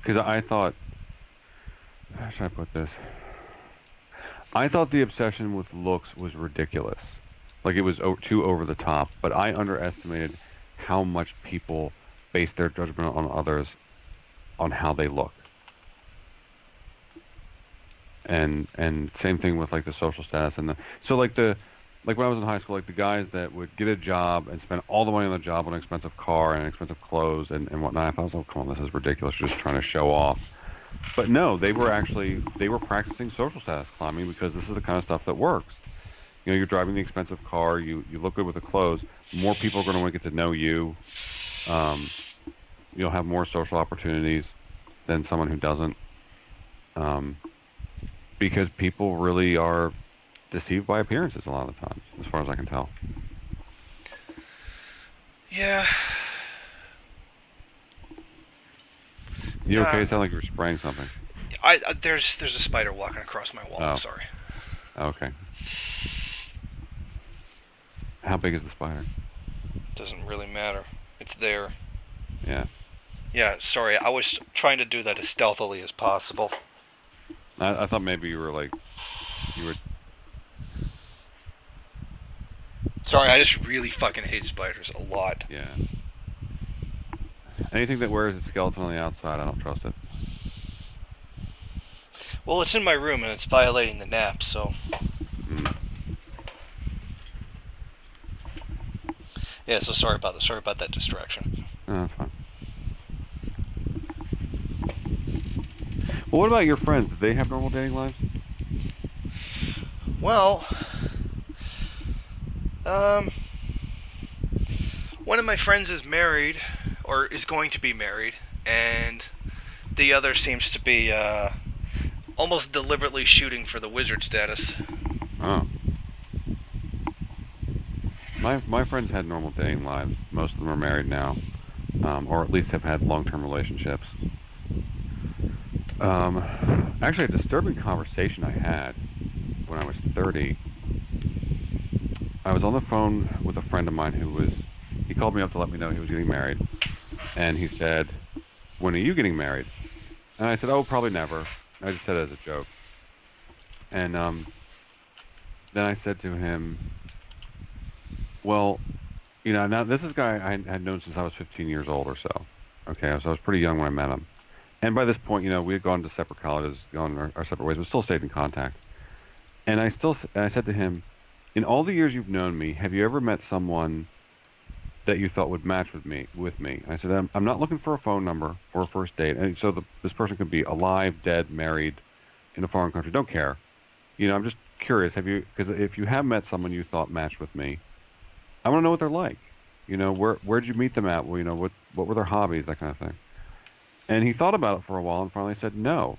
[SPEAKER 1] because I thought, how should I put this? I thought the obsession with looks was ridiculous. Like it was too over the top, but I underestimated how much people base their judgment on others on how they look. And same thing with like the social status and the so like when I was in high school, like the guys that would get a job and spend all the money on the job on an expensive car and expensive clothes and whatnot. I thought, oh, come on, this is ridiculous. You're just trying to show off. But no, they were practicing social status climbing because this is the kind of stuff that works. You're driving the expensive car, you look good with the clothes. More people are going to want to get to know you. Um, you'll have more social opportunities than someone who doesn't. Um, because people really are deceived by appearances a lot of the times, as far as I can tell.
[SPEAKER 2] Yeah.
[SPEAKER 1] You okay?
[SPEAKER 2] Yeah.
[SPEAKER 1] It sound like you were spraying something.
[SPEAKER 2] There's a spider walking across my wall. I'm
[SPEAKER 1] Oh,
[SPEAKER 2] sorry.
[SPEAKER 1] okay. How big is the spider?
[SPEAKER 2] Doesn't really matter. It's there.
[SPEAKER 1] Yeah.
[SPEAKER 2] Yeah. Sorry. I was trying to do that as stealthily as possible.
[SPEAKER 1] I thought maybe you were.
[SPEAKER 2] Sorry. I just really fucking hate spiders a lot.
[SPEAKER 1] Yeah. Anything that wears a skeleton on the outside, I don't trust it.
[SPEAKER 2] Well, it's in my room and it's violating the nap, so
[SPEAKER 1] Mm.
[SPEAKER 2] yeah. So sorry about that. Sorry about that distraction.
[SPEAKER 1] No, that's fine. Well, what about your friends? Did they have normal dating lives?
[SPEAKER 2] Well, um, one of my friends is married, or is going to be married, and the other seems to be almost deliberately shooting for the wizard status.
[SPEAKER 1] Oh, my friends had normal dating lives. Most of them are married now, or at least have had long-term relationships. Actually, a disturbing conversation I had when I was 30. I was on the phone with a friend of mine he called me up to let me know he was getting married. And he said, "When are you getting married?" And I said, "Oh, probably never." I just said it as a joke. And then I said to him, "Well, now this is a guy I had known since I was 15 years old or so. Okay, so I was pretty young when I met him. And by this point, we had gone to separate colleges, gone our separate ways, but still stayed in contact. And I said to him, in all the years you've known me, have you ever met someone that you thought would match with me?" I said, I'm not looking for a phone number or a first date. And so this person could be alive, dead, married, in a foreign country. Don't care. I'm just curious. Because if you have met someone you thought matched with me, I want to know what they're like. Where'd you meet them at? Well, what were their hobbies, that kind of thing. And he thought about it for a while and finally said no,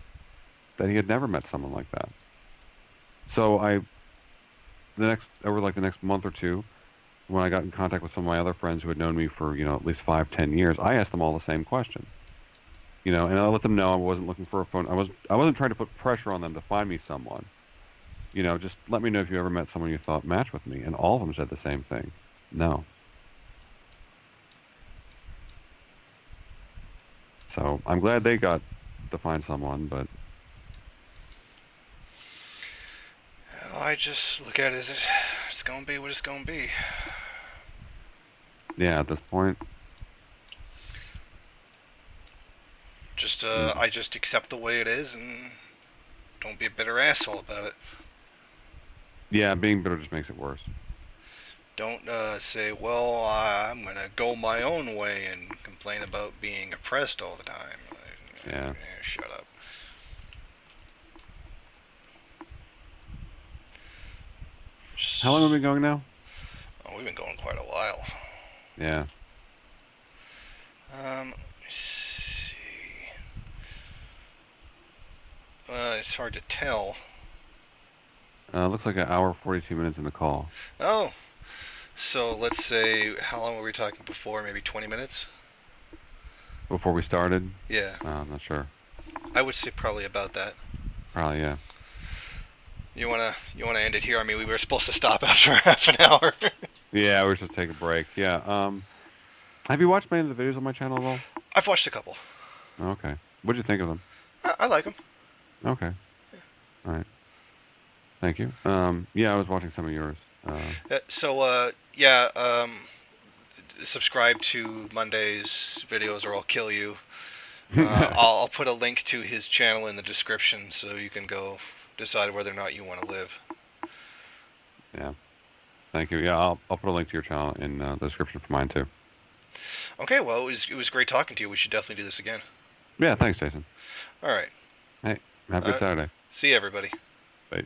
[SPEAKER 1] that he had never met someone like that. So over like the next month or two, when I got in contact with some of my other friends who had known me for, at least 5, 10 years, I asked them all the same question. And I let them know I wasn't looking for a phone. I wasn't trying to put pressure on them to find me someone. Just let me know if you ever met someone you thought matched with me. And all of them said the same thing. No. So I'm glad they got to find someone, but
[SPEAKER 2] I just look at it as it's gonna be what it's gonna be.
[SPEAKER 1] yeah, at this point,
[SPEAKER 2] Just
[SPEAKER 1] mm,
[SPEAKER 2] I just accept the way it is and don't be a bitter asshole about it.
[SPEAKER 1] yeah, being bitter just makes it worse.
[SPEAKER 2] Don't say, well, I'm gonna go my own way and complain about being oppressed all the time.
[SPEAKER 1] Yeah.
[SPEAKER 2] Shut up.
[SPEAKER 1] How long have we been going now?
[SPEAKER 2] Oh, we've been going quite a while.
[SPEAKER 1] Yeah.
[SPEAKER 2] Let me see. It's hard to tell.
[SPEAKER 1] Looks like an hour, 42 minutes in the call.
[SPEAKER 2] Oh, so let's say, how long were we talking before? Maybe 20 minutes?
[SPEAKER 1] Before we started,
[SPEAKER 2] Yeah,
[SPEAKER 1] I'm not sure.
[SPEAKER 2] I would say probably about that.
[SPEAKER 1] Probably, yeah.
[SPEAKER 2] You wanna end it here? I mean, we were supposed to stop after half an hour.
[SPEAKER 1] Yeah, we should take a break. Yeah. Have you watched many of the videos on my channel at all?
[SPEAKER 2] I've watched a couple.
[SPEAKER 1] Okay. What'd you think of them?
[SPEAKER 2] I like them.
[SPEAKER 1] Okay. All right. Thank you. Yeah, I was watching some of yours.
[SPEAKER 2] Yeah. Subscribe to Monday's videos, or I'll kill you. I'll put a link to his channel in the description, so you can go decide whether or not you want to live.
[SPEAKER 1] Yeah. Thank you. Yeah, I'll put a link to your channel in the description for mine too.
[SPEAKER 2] Okay. Well, it was great talking to you. We should definitely do this again.
[SPEAKER 1] Yeah, thanks, Jason.
[SPEAKER 2] All right.
[SPEAKER 1] Hey, have a good Saturday.
[SPEAKER 2] See you, everybody.
[SPEAKER 1] Bye.